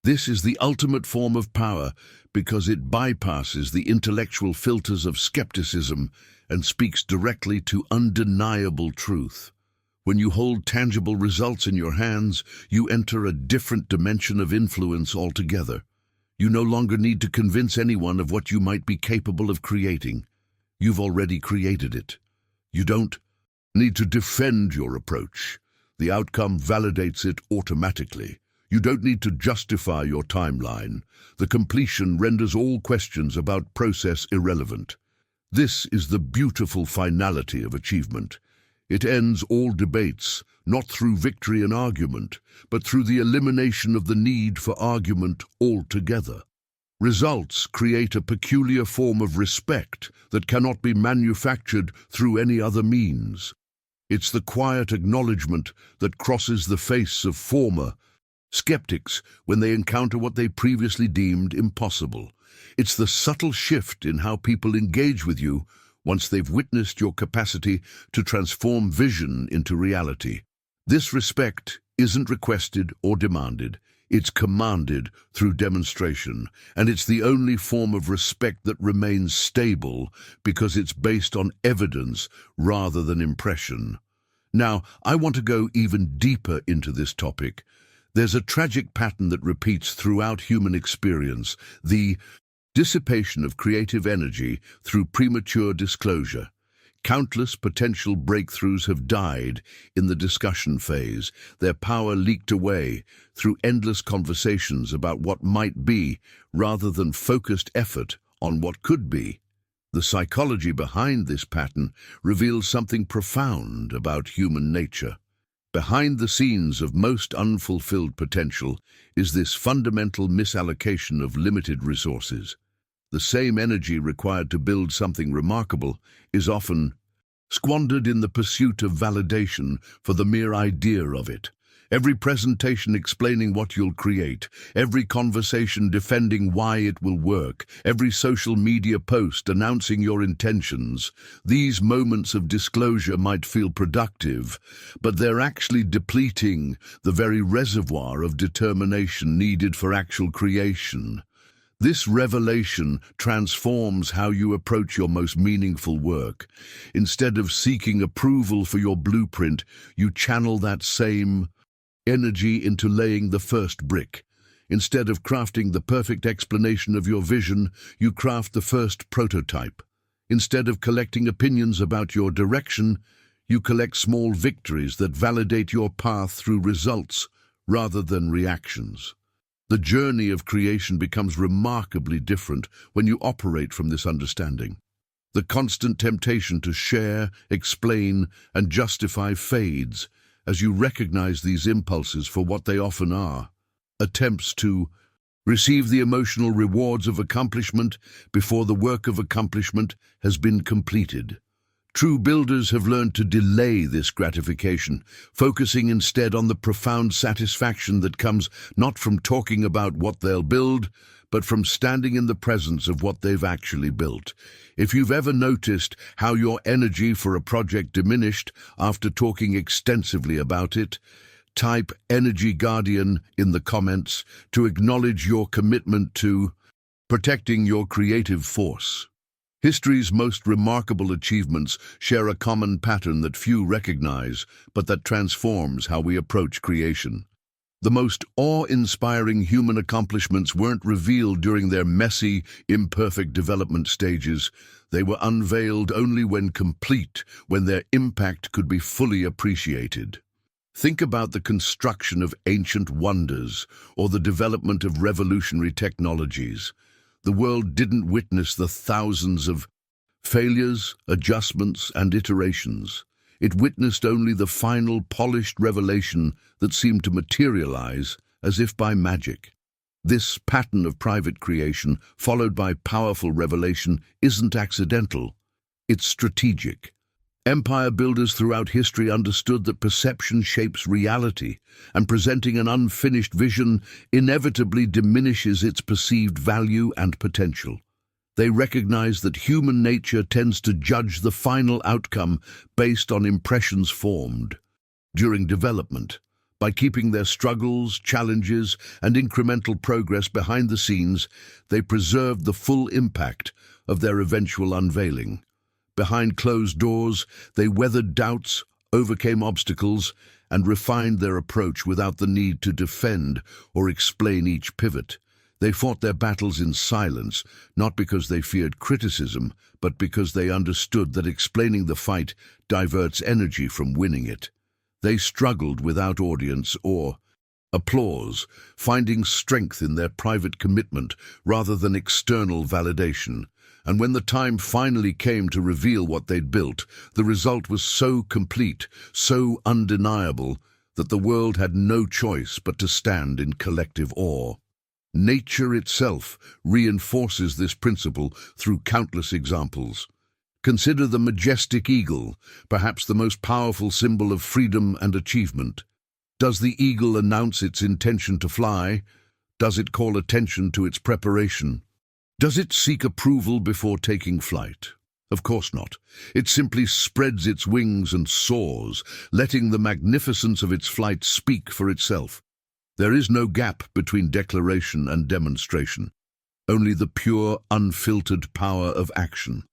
This is the ultimate form of power because it bypasses the intellectual filters of skepticism and speaks directly to undeniable truth. When you hold tangible results in your hands, you enter a different dimension of influence altogether. You no longer need to convince anyone of what you might be capable of creating. You've already created it. You don't need to defend your approach. The outcome validates it automatically. You don't need to justify your timeline. The completion renders all questions about process irrelevant. This is the beautiful finality of achievement. It ends all debates, not through victory and argument, but through the elimination of the need for argument altogether. Results create a peculiar form of respect that cannot be manufactured through any other means. It's the quiet acknowledgement that crosses the face of former skeptics when they encounter what they previously deemed impossible. It's the subtle shift in how people engage with you once they've witnessed your capacity to transform vision into reality. This respect isn't requested or demanded. It's commanded through demonstration, and it's the only form of respect that remains stable because it's based on evidence rather than impression. Now, I want to go even deeper into this topic. There's a tragic pattern that repeats throughout human experience, the dissipation of creative energy through premature disclosure. Countless potential breakthroughs have died in the discussion phase, their power leaked away through endless conversations about what might be rather than focused effort on what could be. The psychology behind this pattern reveals something profound about human nature. Behind the scenes of most unfulfilled potential is this fundamental misallocation of limited resources. The same energy required to build something remarkable is often squandered in the pursuit of validation for the mere idea of it. Every presentation explaining what you'll create, every conversation defending why it will work, every social media post announcing your intentions. These moments of disclosure might feel productive, but they're actually depleting the very reservoir of determination needed for actual creation. This revelation transforms how you approach your most meaningful work. Instead of seeking approval for your blueprint, you channel that same energy into laying the first brick. Instead of crafting the perfect explanation of your vision, you craft the first prototype. Instead of collecting opinions about your direction, you collect small victories that validate your path through results rather than reactions. The journey of creation becomes remarkably different when you operate from this understanding. The constant temptation to share, explain, and justify fades as you recognize these impulses for what they often are: attempts to receive the emotional rewards of accomplishment before the work of accomplishment has been completed. True builders have learned to delay this gratification, focusing instead on the profound satisfaction that comes not from talking about what they'll build, but from standing in the presence of what they've actually built. If you've ever noticed how your energy for a project diminished after talking extensively about it, type "Energy Guardian" in the comments to acknowledge your commitment to protecting your creative force. History's most remarkable achievements share a common pattern that few recognize, but that transforms how we approach creation. The most awe-inspiring human accomplishments weren't revealed during their messy, imperfect development stages. They were unveiled only when complete, when their impact could be fully appreciated. Think about the construction of ancient wonders or the development of revolutionary technologies. The world didn't witness the thousands of failures, adjustments, and iterations. It witnessed only the final, polished revelation that seemed to materialize as if by magic. This pattern of private creation, followed by powerful revelation, isn't accidental. It's strategic. Empire builders throughout history understood that perception shapes reality, and presenting an unfinished vision inevitably diminishes its perceived value and potential. They recognized that human nature tends to judge the final outcome based on impressions formed during development. By keeping their struggles, challenges, and incremental progress behind the scenes, they preserved the full impact of their eventual unveiling. Behind closed doors, they weathered doubts, overcame obstacles, and refined their approach without the need to defend or explain each pivot. They fought their battles in silence, not because they feared criticism, but because they understood that explaining the fight diverts energy from winning it. They struggled without audience or applause, finding strength in their private commitment rather than external validation. And when the time finally came to reveal what they'd built, the result was so complete, so undeniable, that the world had no choice but to stand in collective awe. Nature itself reinforces this principle through countless examples. Consider the majestic eagle, perhaps the most powerful symbol of freedom and achievement. Does the eagle announce its intention to fly? Does it call attention to its preparation? Does it seek approval before taking flight? Of course not. It simply spreads its wings and soars, letting the magnificence of its flight speak for itself. There is no gap between declaration and demonstration, only the pure, unfiltered power of action.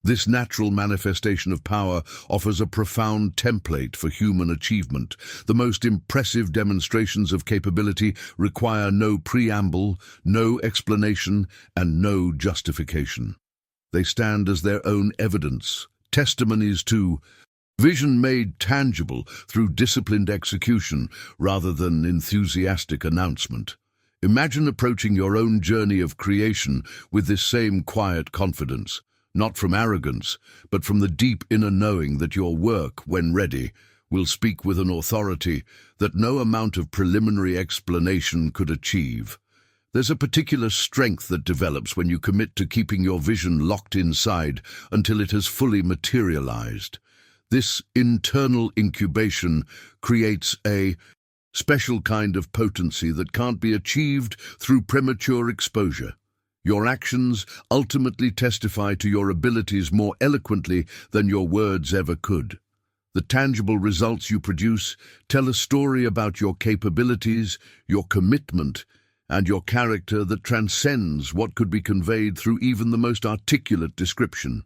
This natural manifestation of power offers a profound template for human achievement. The most impressive demonstrations of capability require no preamble, no explanation, and no justification. They stand as their own evidence, testimonies to vision made tangible through disciplined execution rather than enthusiastic announcement. Imagine approaching your own journey of creation with this same quiet confidence. Not from arrogance, but from the deep inner knowing that your work, when ready, will speak with an authority that no amount of preliminary explanation could achieve. There's a particular strength that develops when you commit to keeping your vision locked inside until it has fully materialized. This internal incubation creates a special kind of potency that can't be achieved through premature exposure. Your actions ultimately testify to your abilities more eloquently than your words ever could. The tangible results you produce tell a story about your capabilities, your commitment, and your character that transcends what could be conveyed through even the most articulate description.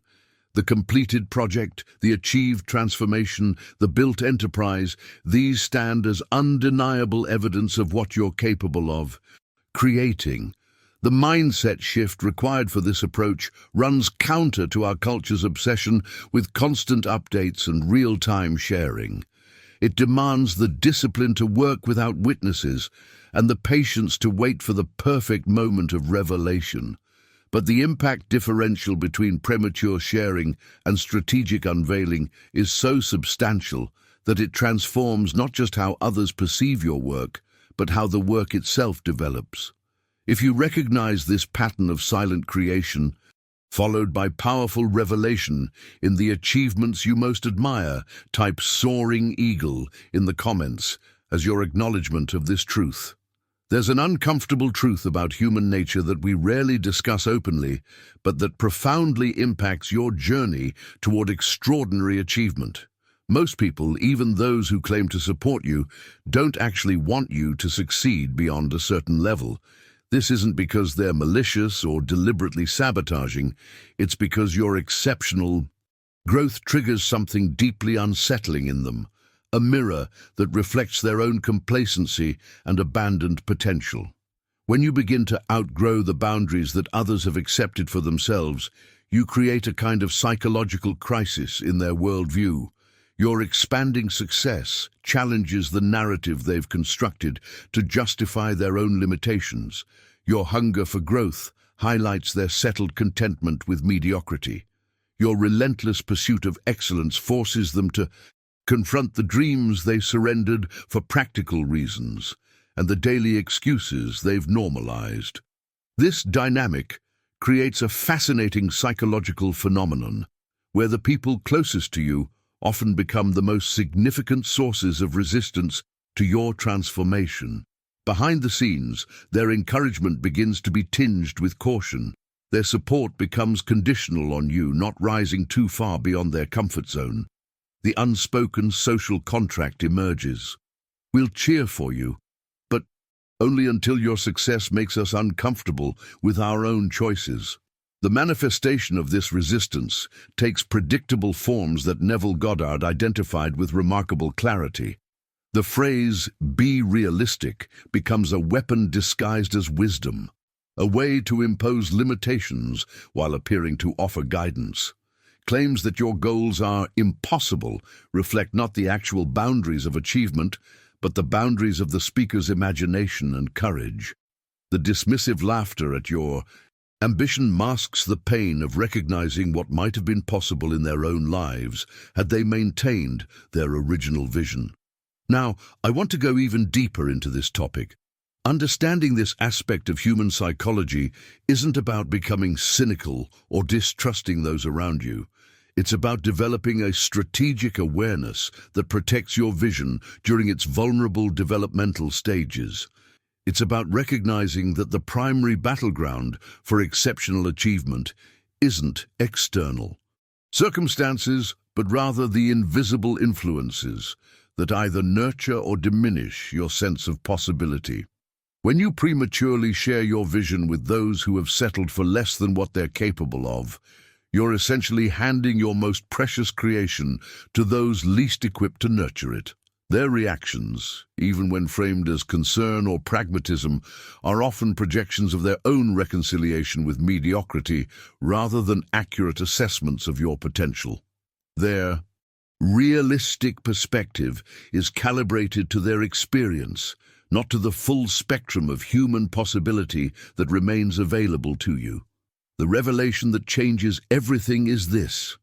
The completed project, the achieved transformation, the built enterprise, these stand as undeniable evidence of what you're capable of creating. The mindset shift required for this approach runs counter to our culture's obsession with constant updates and real-time sharing. It demands the discipline to work without witnesses and the patience to wait for the perfect moment of revelation. But the impact differential between premature sharing and strategic unveiling is so substantial that it transforms not just how others perceive your work, but how the work itself develops. If you recognize this pattern of silent creation, followed by powerful revelation in the achievements you most admire, type "soaring eagle" in the comments as your acknowledgement of this truth. There's an uncomfortable truth about human nature that we rarely discuss openly, but that profoundly impacts your journey toward extraordinary achievement. Most people, even those who claim to support you, don't actually want you to succeed beyond a certain level. This isn't because they're malicious or deliberately sabotaging, it's because your exceptional growth triggers something deeply unsettling in them, a mirror that reflects their own complacency and abandoned potential. When you begin to outgrow the boundaries that others have accepted for themselves, you create a kind of psychological crisis in their worldview. Your expanding success challenges the narrative they've constructed to justify their own limitations. Your hunger for growth highlights their settled contentment with mediocrity. Your relentless pursuit of excellence forces them to confront the dreams they surrendered for practical reasons and the daily excuses they've normalized. This dynamic creates a fascinating psychological phenomenon where the people closest to you often become the most significant sources of resistance to your transformation. Behind the scenes, their encouragement begins to be tinged with caution. Their support becomes conditional on you not rising too far beyond their comfort zone. The unspoken social contract emerges. We'll cheer for you, but only until your success makes us uncomfortable with our own choices. The manifestation of this resistance takes predictable forms that Neville Goddard identified with remarkable clarity. The phrase, "be realistic," becomes a weapon disguised as wisdom, a way to impose limitations while appearing to offer guidance. Claims that your goals are impossible reflect not the actual boundaries of achievement, but the boundaries of the speaker's imagination and courage. The dismissive laughter at your ambition masks the pain of recognizing what might have been possible in their own lives had they maintained their original vision. Now, I want to go even deeper into this topic. Understanding this aspect of human psychology isn't about becoming cynical or distrusting those around you. It's about developing a strategic awareness that protects your vision during its vulnerable developmental stages. It's about recognizing that the primary battleground for exceptional achievement isn't external circumstances, but rather the invisible influences that either nurture or diminish your sense of possibility. When you prematurely share your vision with those who have settled for less than what they're capable of, you're essentially handing your most precious creation to those least equipped to nurture it. Their reactions, even when framed as concern or pragmatism, are often projections of their own reconciliation with mediocrity rather than accurate assessments of your potential. Their realistic perspective is calibrated to their experience, not to the full spectrum of human possibility that remains available to you. The revelation that changes everything is this: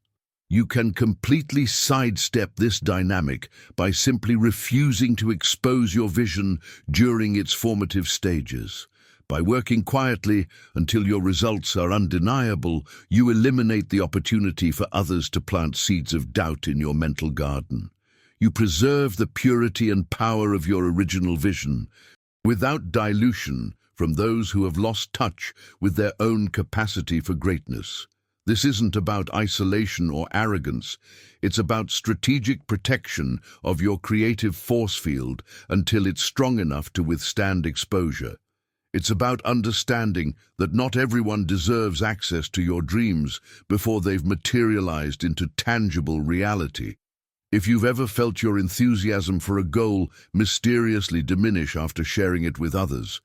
you can completely sidestep this dynamic by simply refusing to expose your vision during its formative stages. By working quietly until your results are undeniable, you eliminate the opportunity for others to plant seeds of doubt in your mental garden. You preserve the purity and power of your original vision, without dilution from those who have lost touch with their own capacity for greatness. This isn't about isolation or arrogance. It's about strategic protection of your creative force field until it's strong enough to withstand exposure. It's about understanding that not everyone deserves access to your dreams before they've materialized into tangible reality. If you've ever felt your enthusiasm for a goal mysteriously diminish after sharing it with others,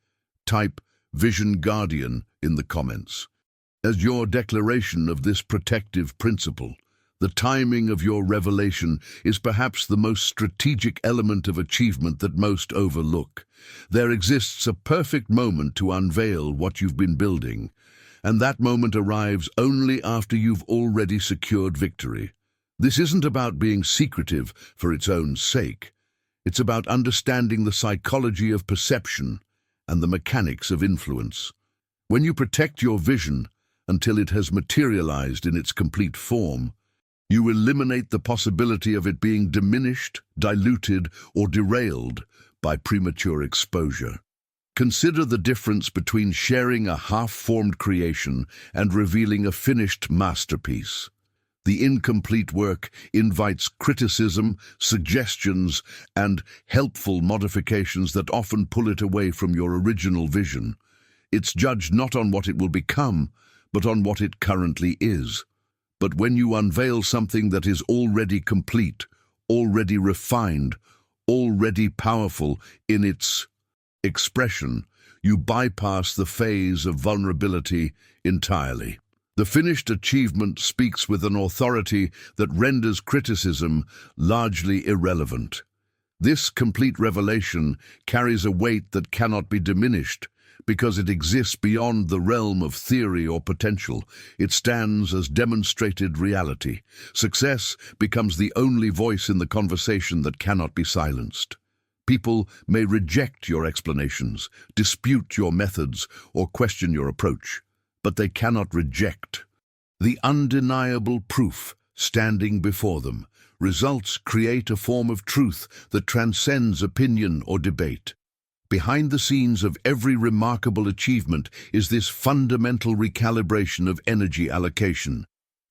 type Vision Guardian in the comments. As your declaration of this protective principle, the timing of your revelation is perhaps the most strategic element of achievement that most overlook. There exists a perfect moment to unveil what you've been building, and that moment arrives only after you've already secured victory. This isn't about being secretive for its own sake. It's about understanding the psychology of perception and the mechanics of influence. When you protect your vision until it has materialized in its complete form, you eliminate the possibility of it being diminished, diluted, or derailed by premature exposure. Consider the difference between sharing a half-formed creation and revealing a finished masterpiece. The incomplete work invites criticism, suggestions, and helpful modifications that often pull it away from your original vision. It's judged not on what it will become, but on what it currently is. But when you unveil something that is already complete, already refined, already powerful in its expression, you bypass the phase of vulnerability entirely. The finished achievement speaks with an authority that renders criticism largely irrelevant. This complete revelation carries a weight that cannot be diminished, because it exists beyond the realm of theory or potential. It stands as demonstrated reality. Success becomes the only voice in the conversation that cannot be silenced. People may reject your explanations, dispute your methods, or question your approach, but they cannot reject the undeniable proof standing before them. Results create a form of truth that transcends opinion or debate. Behind the scenes of every remarkable achievement is this fundamental recalibration of energy allocation.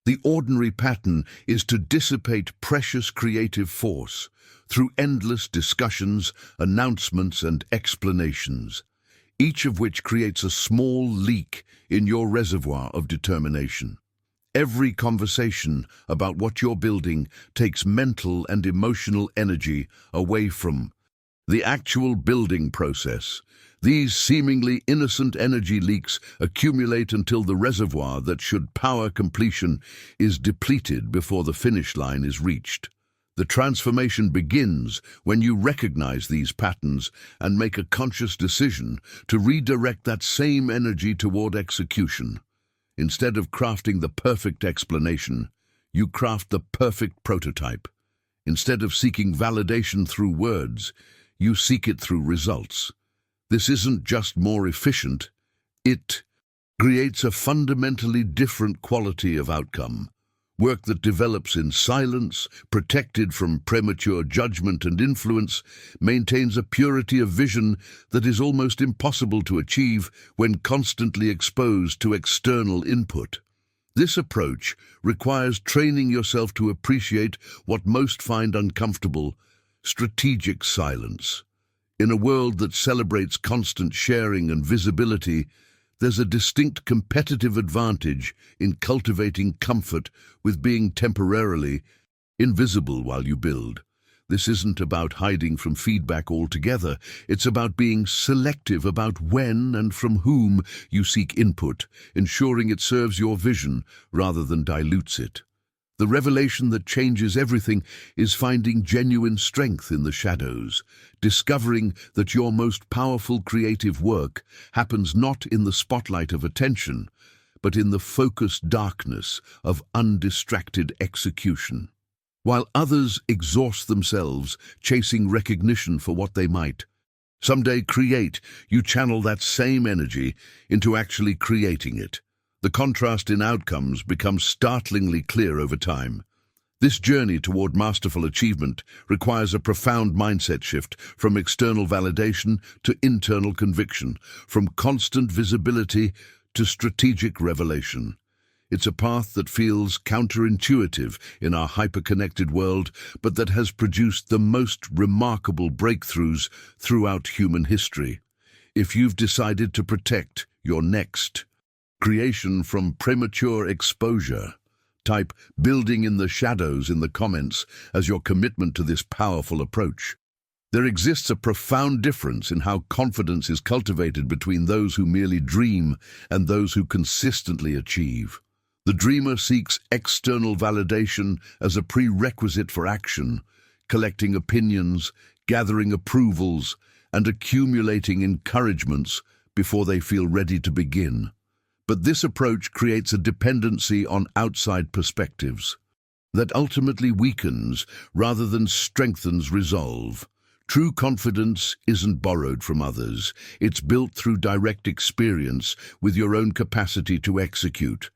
The ordinary pattern is to dissipate precious creative force through endless discussions, announcements, and explanations, each of which creates a small leak in your reservoir of determination. Every conversation about what you're building takes mental and emotional energy away from the actual building process. These seemingly innocent energy leaks accumulate until the reservoir that should power completion is depleted before the finish line is reached. The transformation begins when you recognize these patterns and make a conscious decision to redirect that same energy toward execution. Instead of crafting the perfect explanation, you craft the perfect prototype. Instead of seeking validation through words, you seek it through results. This isn't just more efficient, it creates a fundamentally different quality of outcome. Work that develops in silence, protected from premature judgment and influence, maintains a purity of vision that is almost impossible to achieve when constantly exposed to external input. This approach requires training yourself to appreciate what most find uncomfortable: strategic silence. In a world that celebrates constant sharing and visibility, there's a distinct competitive advantage in cultivating comfort with being temporarily invisible while you build. This isn't about hiding from feedback altogether. It's about being selective about when and from whom you seek input, ensuring it serves your vision rather than dilutes it. The revelation that changes everything is finding genuine strength in the shadows, discovering that your most powerful creative work happens not in the spotlight of attention, but in the focused darkness of undistracted execution. While others exhaust themselves chasing recognition for what they might someday create, you channel that same energy into actually creating it. The contrast in outcomes becomes startlingly clear over time. This journey toward masterful achievement requires a profound mindset shift from external validation to internal conviction, from constant visibility to strategic revelation. It's a path that feels counterintuitive in our hyper-connected world, but that has produced the most remarkable breakthroughs throughout human history. If you've decided to protect your next creation from premature exposure, type "building in the shadows" in the comments as your commitment to this powerful approach. There exists a profound difference in how confidence is cultivated between those who merely dream and those who consistently achieve. The dreamer seeks external validation as a prerequisite for action, collecting opinions, gathering approvals, and accumulating encouragements before they feel ready to begin. But this approach creates a dependency on outside perspectives that ultimately weakens rather than strengthens resolve. True confidence isn't borrowed from others. It's built through direct experience with your own capacity to execute.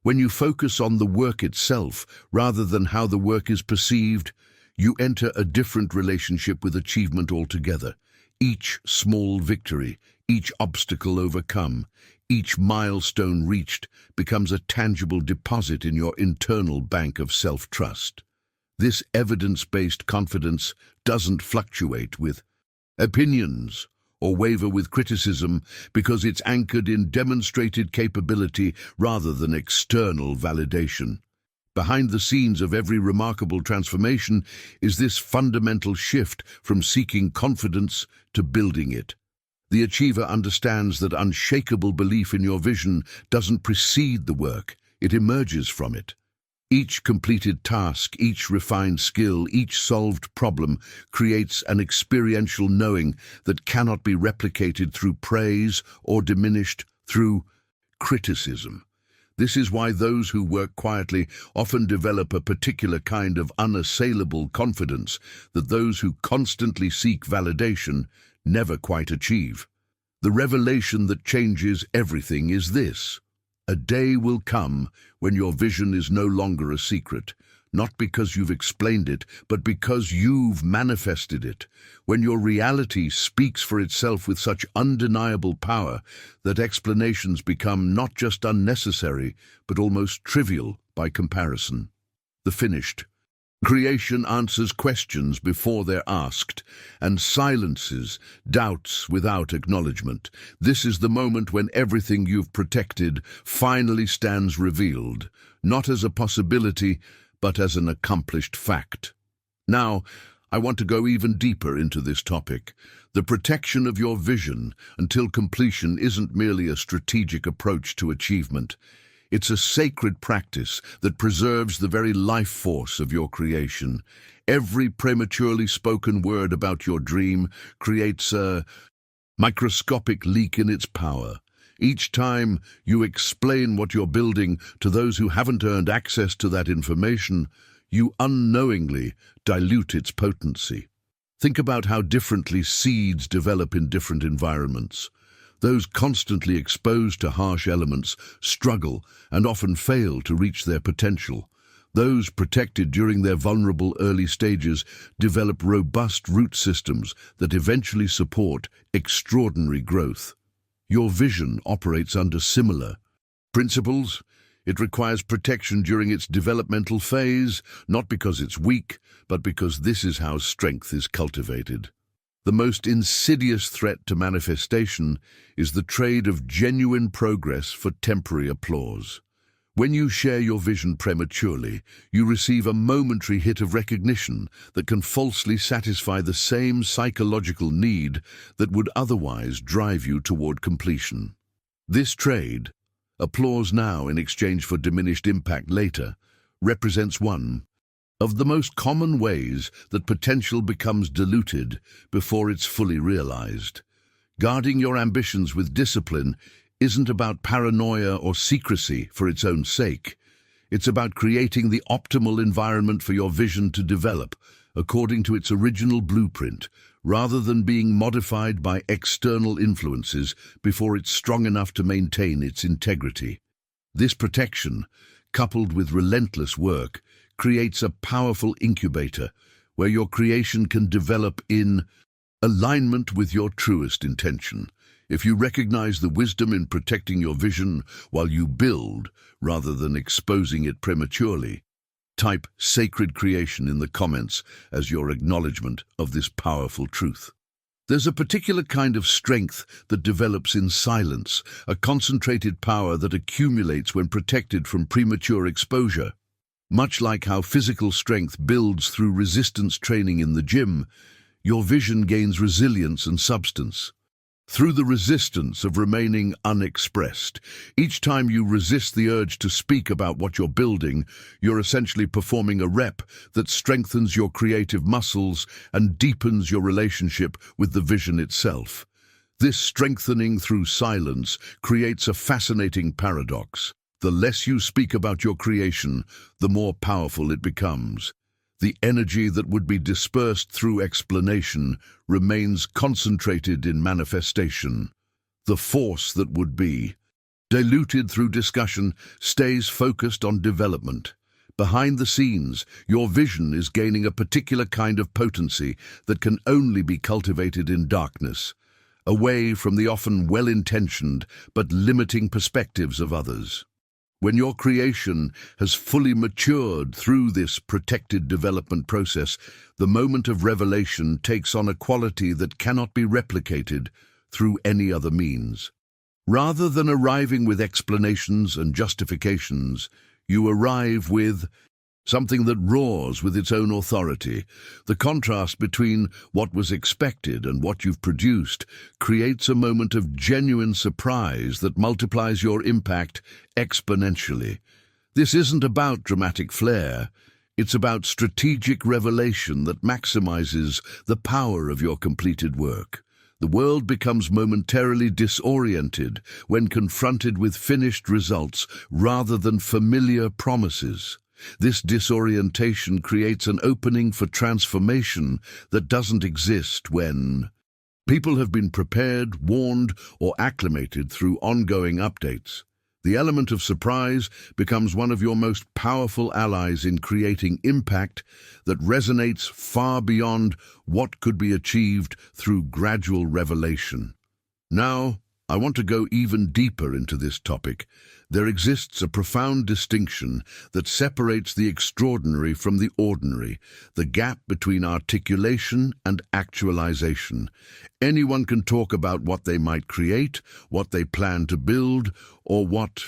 When you focus on the work itself rather than how the work is perceived, you enter a different relationship with achievement altogether. Each small victory, each obstacle overcome, each milestone reached becomes a tangible deposit in your internal bank of self-trust. This evidence-based confidence doesn't fluctuate with opinions or waver with criticism because it's anchored in demonstrated capability rather than external validation. Behind the scenes of every remarkable transformation is this fundamental shift from seeking confidence to building it. The achiever understands that unshakable belief in your vision doesn't precede the work, it emerges from it. Each completed task, each refined skill, each solved problem creates an experiential knowing that cannot be replicated through praise or diminished through criticism. This is why those who work quietly often develop a particular kind of unassailable confidence that those who constantly seek validation never quite achieve. The revelation that changes everything is this: a day will come when your vision is no longer a secret, not because you've explained it, but because you've manifested it, when your reality speaks for itself with such undeniable power that explanations become not just unnecessary, but almost trivial by comparison. The finished creation answers questions before they're asked, and silences doubts without acknowledgement. This is the moment when everything you've protected finally stands revealed, not as a possibility, but as an accomplished fact. Now, I want to go even deeper into this topic. The protection of your vision until completion isn't merely a strategic approach to achievement. It's a sacred practice that preserves the very life force of your creation. Every prematurely spoken word about your dream creates a microscopic leak in its power. Each time you explain what you're building to those who haven't earned access to that information, you unknowingly dilute its potency. Think about how differently seeds develop in different environments. Those constantly exposed to harsh elements struggle and often fail to reach their potential. Those protected during their vulnerable early stages develop robust root systems that eventually support extraordinary growth. Your vision operates under similar principles. It requires protection during its developmental phase, not because it's weak, but because this is how strength is cultivated. The most insidious threat to manifestation is the trade of genuine progress for temporary applause. When you share your vision prematurely, you receive a momentary hit of recognition that can falsely satisfy the same psychological need that would otherwise drive you toward completion. This trade, applause now in exchange for diminished impact later, represents one of the most common ways that potential becomes diluted before it's fully realized. Guarding your ambitions with discipline isn't about paranoia or secrecy for its own sake. It's about creating the optimal environment for your vision to develop according to its original blueprint, rather than being modified by external influences before it's strong enough to maintain its integrity. This protection, coupled with relentless work, creates a powerful incubator where your creation can develop in alignment with your truest intention. If you recognize the wisdom in protecting your vision while you build, rather than exposing it prematurely, type sacred creation in the comments as your acknowledgement of this powerful truth. There's a particular kind of strength that develops in silence, a concentrated power that accumulates when protected from premature exposure. Much like how physical strength builds through resistance training in the gym, your vision gains resilience and substance through the resistance of remaining unexpressed. Each time you resist the urge to speak about what you're building, you're essentially performing a rep that strengthens your creative muscles and deepens your relationship with the vision itself. This strengthening through silence creates a fascinating paradox. The less you speak about your creation, the more powerful it becomes. The energy that would be dispersed through explanation remains concentrated in manifestation. The force that would be diluted through discussion stays focused on development. Behind the scenes, your vision is gaining a particular kind of potency that can only be cultivated in darkness, away from the often well-intentioned but limiting perspectives of others. When your creation has fully matured through this protected development process, the moment of revelation takes on a quality that cannot be replicated through any other means. Rather than arriving with explanations and justifications, you arrive with something that roars with its own authority. The contrast between what was expected and what you've produced creates a moment of genuine surprise that multiplies your impact exponentially. This isn't about dramatic flair. It's about strategic revelation that maximizes the power of your completed work. The world becomes momentarily disoriented when confronted with finished results rather than familiar promises. This disorientation creates an opening for transformation that doesn't exist when people have been prepared, warned, or acclimated through ongoing updates. The element of surprise becomes one of your most powerful allies in creating impact that resonates far beyond what could be achieved through gradual revelation. Now, I want to go even deeper into this topic. There exists a profound distinction that separates the extraordinary from the ordinary, the gap between articulation and actualization. Anyone can talk about what they might create, what they plan to build, or what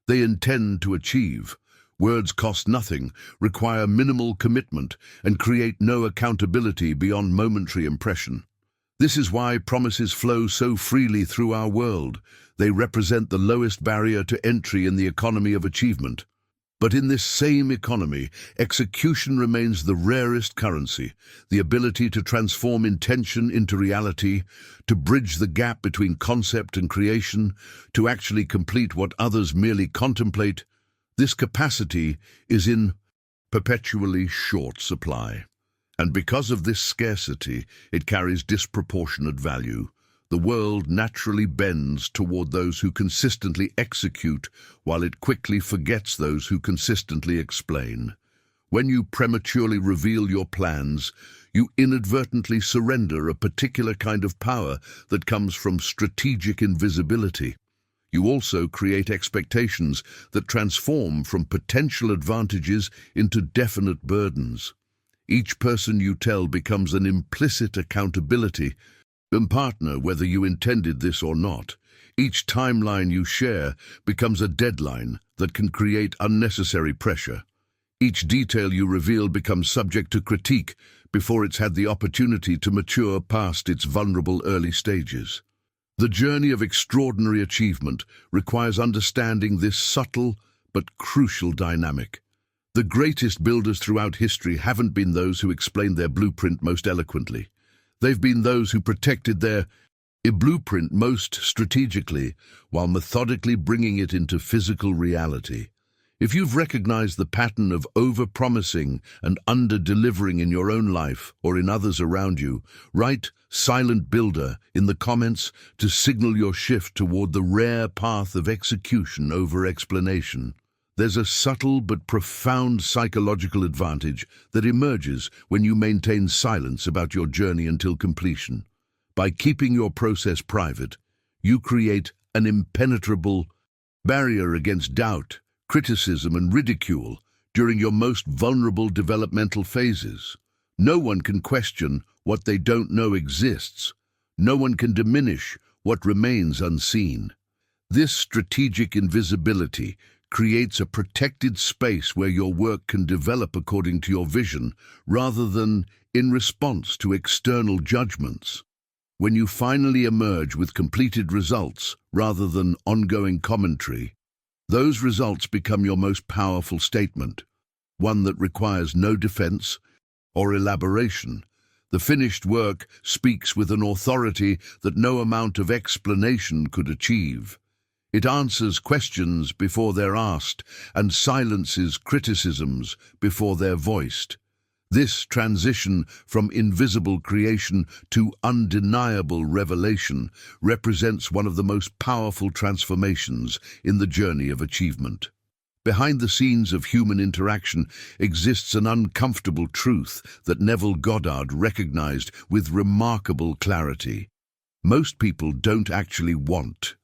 they intend to achieve. Words cost nothing, require minimal commitment, and create no accountability beyond momentary impression. This is why promises flow so freely through our world. They represent the lowest barrier to entry in the economy of achievement. But in this same economy, execution remains the rarest currency, the ability to transform intention into reality, to bridge the gap between concept and creation, to actually complete what others merely contemplate. This capacity is in perpetually short supply. And because of this scarcity, it carries disproportionate value. The world naturally bends toward those who consistently execute, while it quickly forgets those who consistently explain. When you prematurely reveal your plans, you inadvertently surrender a particular kind of power that comes from strategic invisibility. You also create expectations that transform from potential advantages into definite burdens. Each person you tell becomes an implicit accountability, and partner, whether you intended this or not. Each timeline you share becomes a deadline that can create unnecessary pressure. Each detail you reveal becomes subject to critique before it's had the opportunity to mature past its vulnerable early stages. The journey of extraordinary achievement requires understanding this subtle but crucial dynamic. The greatest builders throughout history haven't been those who explained their blueprint most eloquently. They've been those who protected their blueprint most strategically, while methodically bringing it into physical reality. If you've recognized the pattern of over-promising and under-delivering in your own life or in others around you, write "silent builder" in the comments to signal your shift toward the rare path of execution over explanation. There's a subtle but profound psychological advantage that emerges when you maintain silence about your journey until completion. By keeping your process private, you create an impenetrable barrier against doubt, criticism, and ridicule during your most vulnerable developmental phases. No one can question what they don't know exists. No one can diminish what remains unseen. This strategic invisibility creates a protected space where your work can develop according to your vision, rather than in response to external judgments. When you finally emerge with completed results, rather than ongoing commentary, those results become your most powerful statement, one that requires no defense or elaboration. The finished work speaks with an authority that no amount of explanation could achieve. It answers questions before they're asked and silences criticisms before they're voiced. This transition from invisible creation to undeniable revelation represents one of the most powerful transformations in the journey of achievement. Behind the scenes of human interaction exists an uncomfortable truth that Neville Goddard recognized with remarkable clarity. Most people don't actually want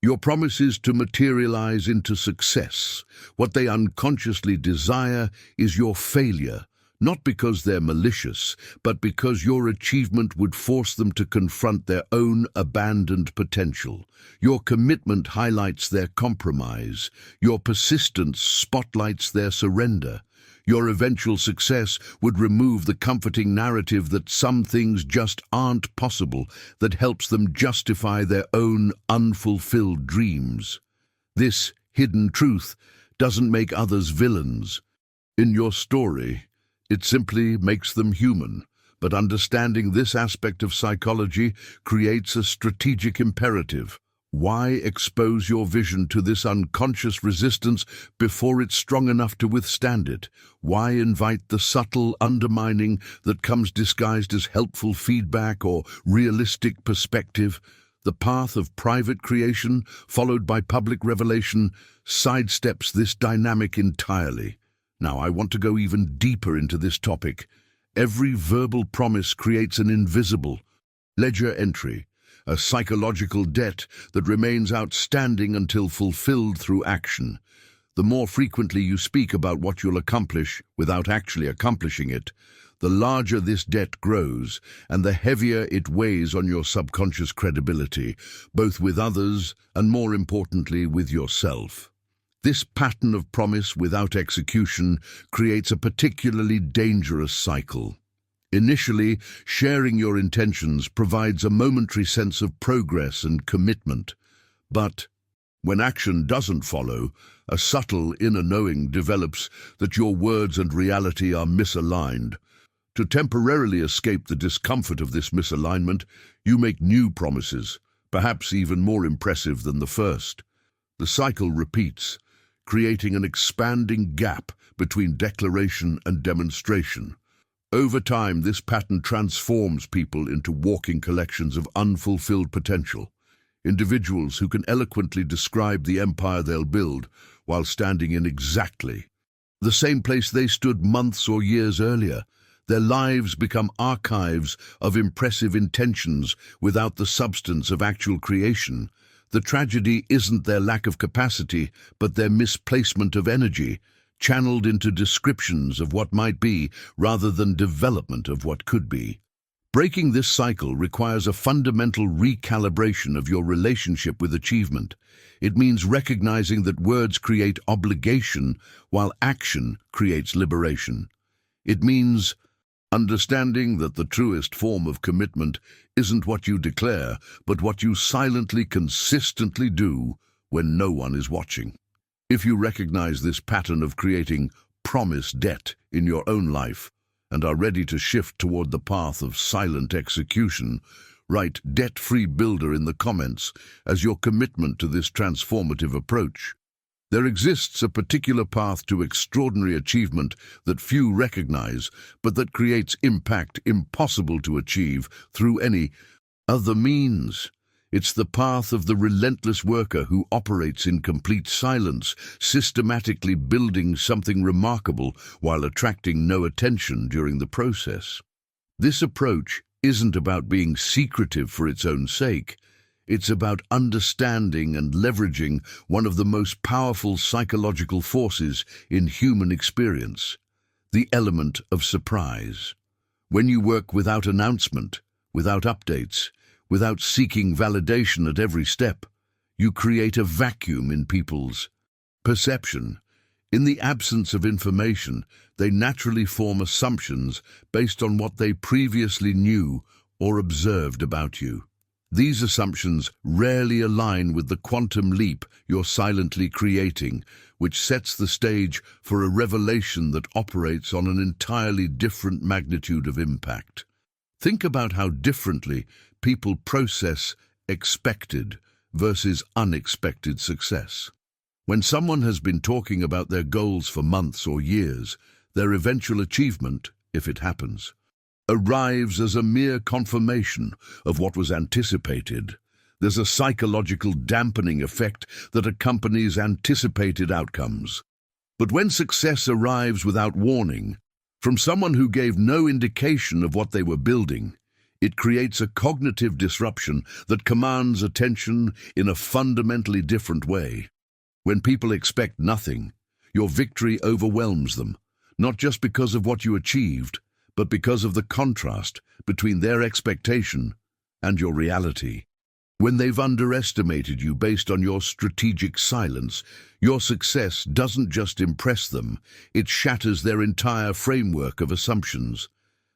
your promises to materialize into success. What they unconsciously desire is your failure, not because they're malicious, but because your achievement would force them to confront their own abandoned potential. Your commitment highlights their compromise. Your persistence spotlights their surrender. Your eventual success would remove the comforting narrative that some things just aren't possible, that helps them justify their own unfulfilled dreams. This hidden truth doesn't make others villains. In your story, it simply makes them human. But understanding this aspect of psychology creates a strategic imperative. Why expose your vision to this unconscious resistance before it's strong enough to withstand it? Why invite the subtle undermining that comes disguised as helpful feedback or realistic perspective? The path of private creation, followed by public revelation, sidesteps this dynamic entirely. Now, I want to go even deeper into this topic. Every verbal promise creates an invisible ledger entry, a psychological debt that remains outstanding until fulfilled through action. The more frequently you speak about what you'll accomplish without actually accomplishing it, the larger this debt grows and the heavier it weighs on your subconscious credibility, both with others and, more importantly, with yourself. This pattern of promise without execution creates a particularly dangerous cycle. Initially, sharing your intentions provides a momentary sense of progress and commitment. But when action doesn't follow, a subtle inner knowing develops that your words and reality are misaligned. To temporarily escape the discomfort of this misalignment, you make new promises, perhaps even more impressive than the first. The cycle repeats, creating an expanding gap between declaration and demonstration. Over time, this pattern transforms people into walking collections of unfulfilled potential, individuals who can eloquently describe the empire they'll build while standing in exactly the same place they stood months or years earlier. Their lives become archives of impressive intentions without the substance of actual creation. The tragedy isn't their lack of capacity, but their misplacement of energy, channeled into descriptions of what might be rather than development of what could be. Breaking this cycle requires a fundamental recalibration of your relationship with achievement. It means recognizing that words create obligation while action creates liberation. It means understanding that the truest form of commitment isn't what you declare, but what you silently, consistently do when no one is watching. If you recognize this pattern of creating promise debt in your own life and are ready to shift toward the path of silent execution, write "debt-free builder" in the comments as your commitment to this transformative approach. There exists a particular path to extraordinary achievement that few recognize, but that creates impact impossible to achieve through any other means. It's the path of the relentless worker who operates in complete silence, systematically building something remarkable while attracting no attention during the process. This approach isn't about being secretive for its own sake. It's about understanding and leveraging one of the most powerful psychological forces in human experience, the element of surprise. When you work without announcement, without updates, without seeking validation at every step, you create a vacuum in people's perception. In the absence of information, they naturally form assumptions based on what they previously knew or observed about you. These assumptions rarely align with the quantum leap you're silently creating, which sets the stage for a revelation that operates on an entirely different magnitude of impact. Think about how differently people process expected versus unexpected success. When someone has been talking about their goals for months or years, their eventual achievement, if it happens, arrives as a mere confirmation of what was anticipated. There's a psychological dampening effect that accompanies anticipated outcomes. But when success arrives without warning, from someone who gave no indication of what they were building, it creates a cognitive disruption that commands attention in a fundamentally different way. When people expect nothing, your victory overwhelms them, not just because of what you achieved, but because of the contrast between their expectation and your reality. When they've underestimated you based on your strategic silence, your success doesn't just impress them, it shatters their entire framework of assumptions.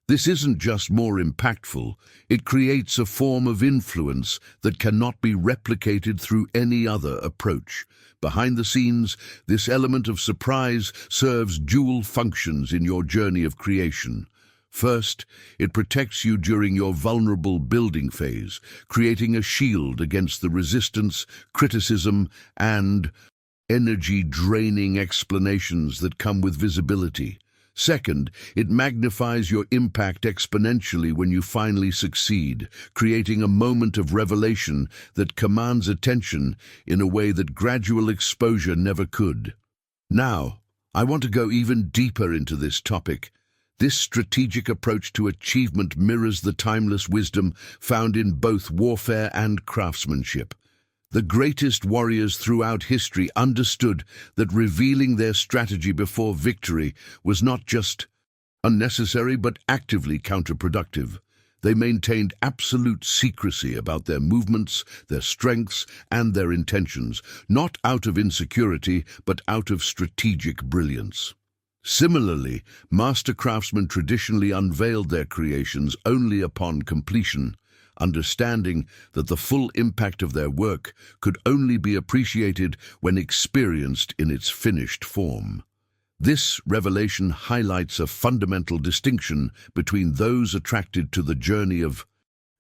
This isn't just more impactful, it creates a form of influence that cannot be replicated through any other approach. Behind the scenes, this element of surprise serves dual functions in your journey of creation. First, it protects you during your vulnerable building phase, creating a shield against the resistance, criticism, and energy-draining explanations that come with visibility. Second, it magnifies your impact exponentially when you finally succeed, creating a moment of revelation that commands attention in a way that gradual exposure never could. Now, I want to go even deeper into this topic. This strategic approach to achievement mirrors the timeless wisdom found in both warfare and craftsmanship. The greatest warriors throughout history understood that revealing their strategy before victory was not just unnecessary but actively counterproductive. They maintained absolute secrecy about their movements, their strengths, and their intentions, not out of insecurity but out of strategic brilliance. Similarly, master craftsmen traditionally unveiled their creations only upon completion, understanding that the full impact of their work could only be appreciated when experienced in its finished form. This revelation highlights a fundamental distinction between those attracted to the journey of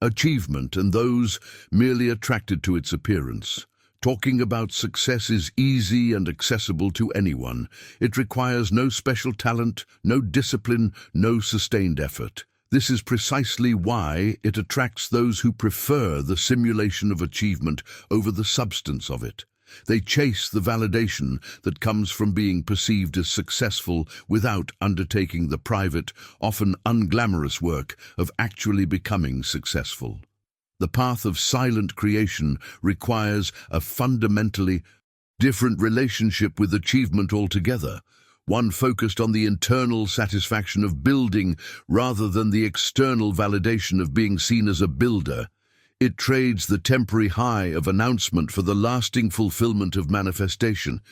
achievement and those merely attracted to its appearance. Talking about success is easy and accessible to anyone. It requires no special talent, no discipline, no sustained effort. This is precisely why it attracts those who prefer the simulation of achievement over the substance of it. They chase the validation that comes from being perceived as successful without undertaking the private, often unglamorous work of actually becoming successful. The path of silent creation requires a fundamentally different relationship with achievement altogether, one focused on the internal satisfaction of building rather than the external validation of being seen as a builder. It trades the temporary high of announcement for the lasting fulfillment of manifestation.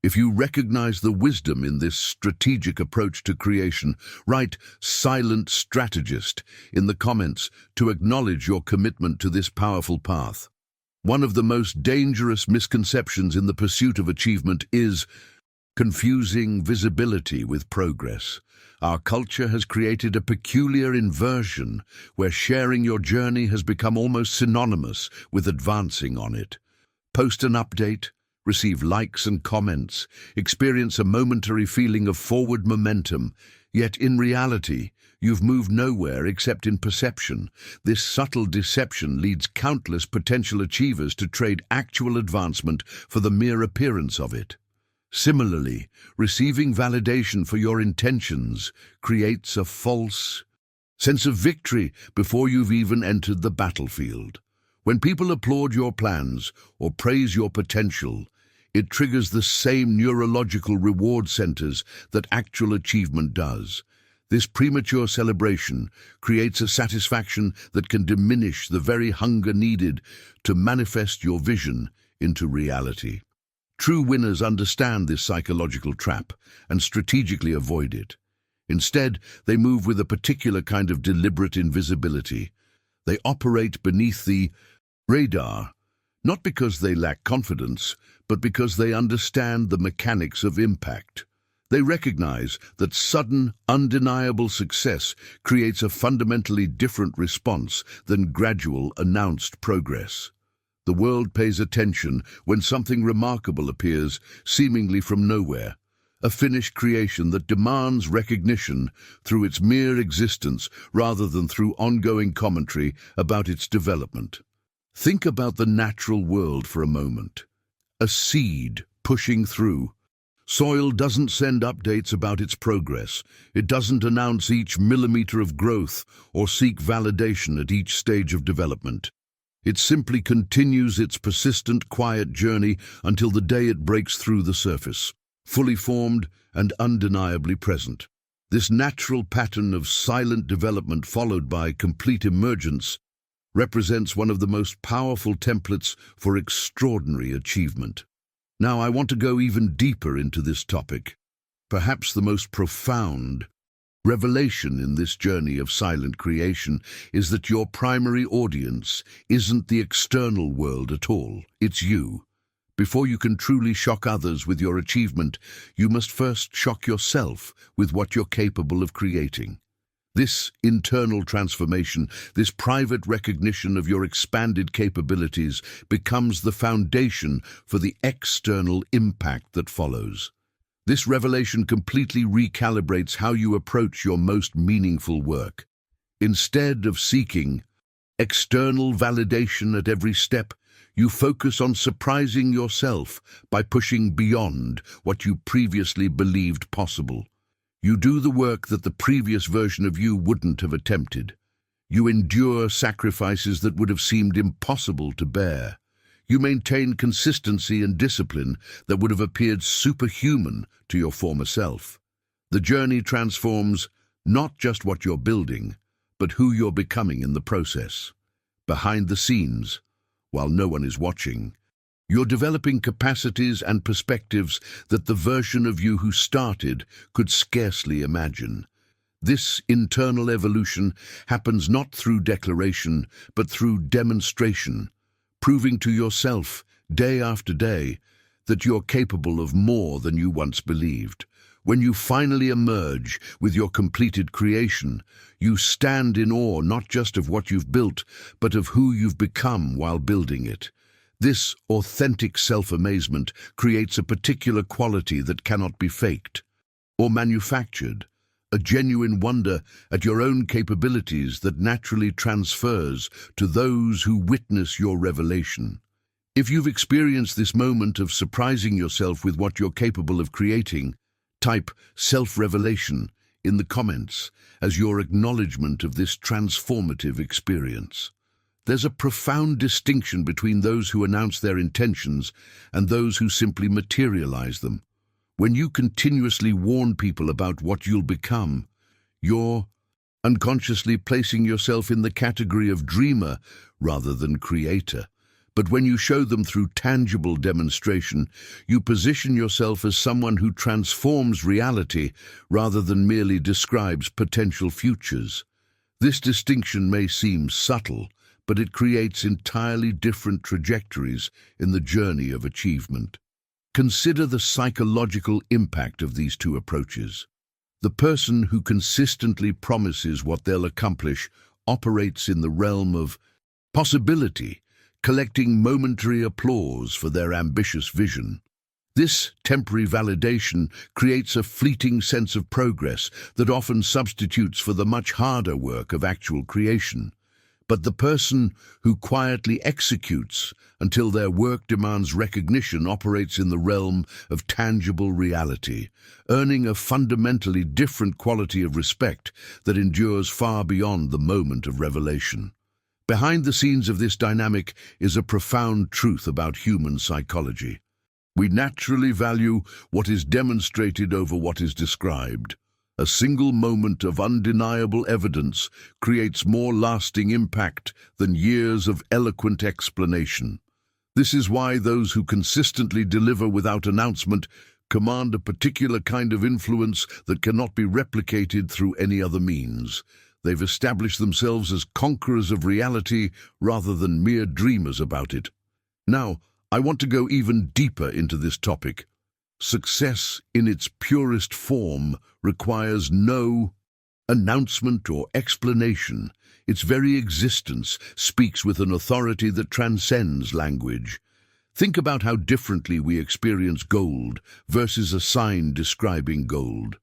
If you recognize the wisdom in this strategic approach to creation, write "silent strategist" in the comments to acknowledge your commitment to this powerful path. One of the most dangerous misconceptions in the pursuit of achievement is confusing visibility with progress. Our culture has created a peculiar inversion where sharing your journey has become almost synonymous with advancing on it. Post an update, receive likes and comments, experience a momentary feeling of forward momentum, yet in reality, You've moved nowhere except in perception. This subtle deception leads countless potential achievers to trade actual advancement for the mere appearance of it. Similarly, receiving validation for your intentions creates a false sense of victory before you've even entered the battlefield. When people applaud your plans or praise your potential, it triggers the same neurological reward centers that actual achievement does. This premature celebration creates a satisfaction that can diminish the very hunger needed to manifest your vision into reality. True winners understand this psychological trap and strategically avoid it. Instead, they move with a particular kind of deliberate invisibility. They operate beneath the radar, not because they lack confidence, but because they understand the mechanics of impact. They recognize that sudden, undeniable success creates a fundamentally different response than gradual, announced progress. The world pays attention when something remarkable appears, seemingly from nowhere, a finished creation that demands recognition through its mere existence rather than through ongoing commentary about its development. Think about the natural world for a moment. A seed pushing through. Soil doesn't send updates about its progress. It doesn't announce each millimeter of growth or seek validation at each stage of development. It simply continues its persistent, quiet journey until the day it breaks through the surface, fully formed and undeniably present. This natural pattern of silent development followed by complete emergence represents one of the most powerful templates for extraordinary achievement. Now, I want to go even deeper into this topic. Perhaps the most profound revelation in this journey of silent creation is that your primary audience isn't the external world at all. It's you. Before you can truly shock others with your achievement, you must first shock yourself with what you're capable of creating. This internal transformation, this private recognition of your expanded capabilities, becomes the foundation for the external impact that follows. This revelation completely recalibrates how you approach your most meaningful work. Instead of seeking external validation at every step, you focus on surprising yourself by pushing beyond what you previously believed possible. You do the work that the previous version of you wouldn't have attempted. You endure sacrifices that would have seemed impossible to bear. You maintain consistency and discipline that would have appeared superhuman to your former self. The journey transforms not just what you're building, but who you're becoming in the process. Behind the scenes, while no one is watching, you're developing capacities and perspectives that the version of you who started could scarcely imagine. This internal evolution happens not through declaration, but through demonstration, proving to yourself, day after day, that you're capable of more than you once believed. When you finally emerge with your completed creation, you stand in awe not just of what you've built, but of who you've become while building it. This authentic self-amazement creates a particular quality that cannot be faked or manufactured, a genuine wonder at your own capabilities that naturally transfers to those who witness your revelation. If you've experienced this moment of surprising yourself with what you're capable of creating, type self-revelation in the comments as your acknowledgement of this transformative experience. There's a profound distinction between those who announce their intentions and those who simply materialize them. When you continuously warn people about what you'll become, you're unconsciously placing yourself in the category of dreamer rather than creator. But when you show them through tangible demonstration, you position yourself as someone who transforms reality rather than merely describes potential futures. This distinction may seem subtle, but it creates entirely different trajectories in the journey of achievement. Consider the psychological impact of these two approaches. The person who consistently promises what they'll accomplish operates in the realm of possibility, collecting momentary applause for their ambitious vision. This temporary validation creates a fleeting sense of progress that often substitutes for the much harder work of actual creation. But the person who quietly executes until their work demands recognition operates in the realm of tangible reality, earning a fundamentally different quality of respect that endures far beyond the moment of revelation. Behind the scenes of this dynamic is a profound truth about human psychology. We naturally value what is demonstrated over what is described. A single moment of undeniable evidence creates more lasting impact than years of eloquent explanation. This is why those who consistently deliver without announcement command a particular kind of influence that cannot be replicated through any other means. They've established themselves as conquerors of reality rather than mere dreamers about it. Now, I want to go even deeper into this topic. Success in its purest form requires no announcement or explanation. Its very existence speaks with an authority that transcends language. Think about how differently we experience gold versus a sign describing gold.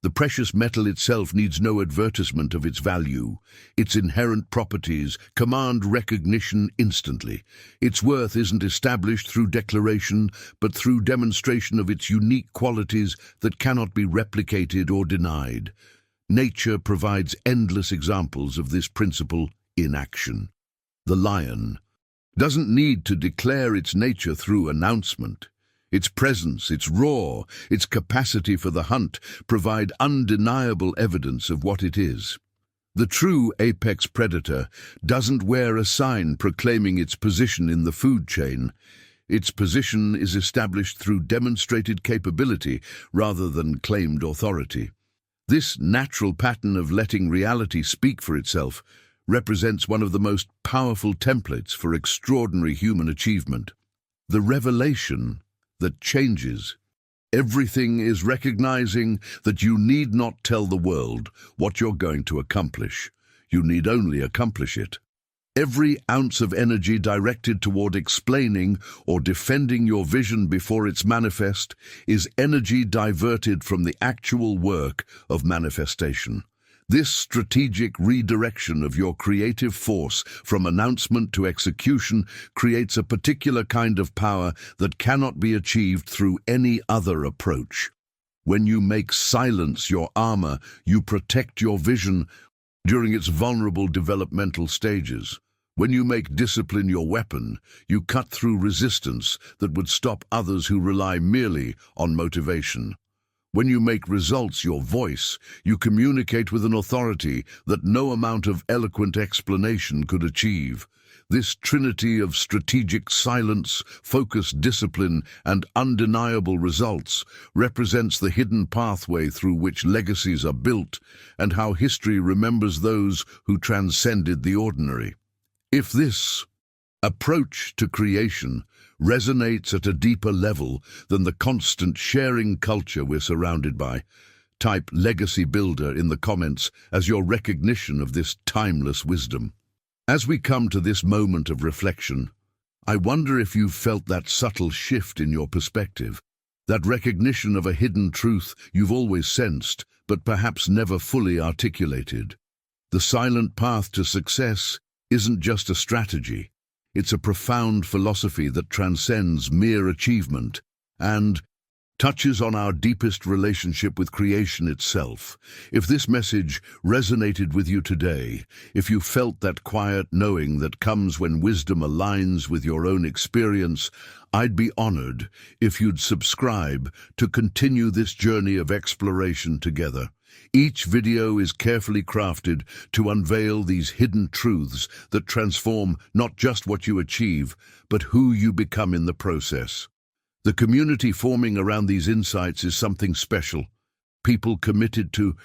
The precious metal itself needs no advertisement of its value. Its inherent properties command recognition instantly. Its worth isn't established through declaration, but through demonstration of its unique qualities that cannot be replicated or denied. Nature provides endless examples of this principle in action. The lion doesn't need to declare its nature through announcement. Its presence, its roar, its capacity for the hunt provide undeniable evidence of what it is. The true apex predator doesn't wear a sign proclaiming its position in the food chain. Its position is established through demonstrated capability rather than claimed authority. This natural pattern of letting reality speak for itself represents one of the most powerful templates for extraordinary human achievement. The revelation that changes everything is recognizing that you need not tell the world what you're going to accomplish. You need only accomplish it. Every ounce of energy directed toward explaining or defending your vision before it's manifest is energy diverted from the actual work of manifestation. This strategic redirection of your creative force from announcement to execution creates a particular kind of power that cannot be achieved through any other approach. When you make silence your armor, you protect your vision during its vulnerable developmental stages. When you make discipline your weapon, you cut through resistance that would stop others who rely merely on motivation. When you make results your voice, you communicate with an authority that no amount of eloquent explanation could achieve. This trinity of strategic silence, focused discipline, and undeniable results represents the hidden pathway through which legacies are built and how history remembers those who transcended the ordinary. If this approach to creation resonates at a deeper level than the constant sharing culture we're surrounded by, type Legacy Builder in the comments as your recognition of this timeless wisdom. As we come to this moment of reflection, I wonder if you've felt that subtle shift in your perspective, that recognition of a hidden truth you've always sensed, but perhaps never fully articulated. The silent path to success isn't just a strategy. It's a profound philosophy that transcends mere achievement and touches on our deepest relationship with creation itself. If this message resonated with you today, if you felt that quiet knowing that comes when wisdom aligns with your own experience, I'd be honored if you'd subscribe to continue this journey of exploration together. Each video is carefully crafted to unveil these hidden truths that transform not just what you achieve, but who you become in the process. The community forming around these insights is something special. People committed to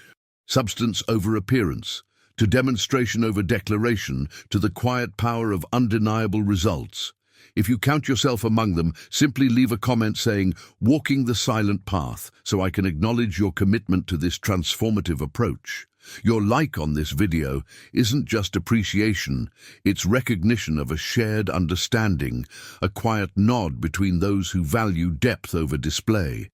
substance over appearance, to demonstration over declaration, to the quiet power of undeniable results. If you count yourself among them, simply leave a comment saying, "Walking the silent path," so I can acknowledge your commitment to this transformative approach. Your like on this video isn't just appreciation, it's recognition of a shared understanding, a quiet nod between those who value depth over display.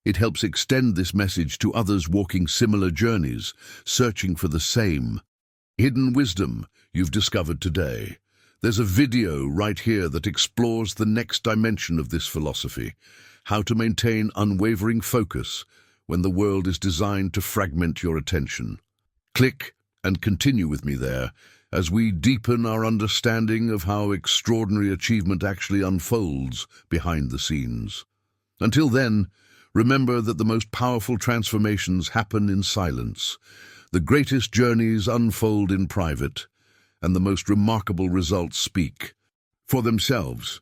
It helps extend this message to others walking similar journeys, searching for the same hidden wisdom you've discovered today. There's a video right here that explores the next dimension of this philosophy, how to maintain unwavering focus when the world is designed to fragment your attention. Click and continue with me there as we deepen our understanding of how extraordinary achievement actually unfolds behind the scenes. Until then, remember that the most powerful transformations happen in silence. The greatest journeys unfold in private, and the most remarkable results speak for themselves.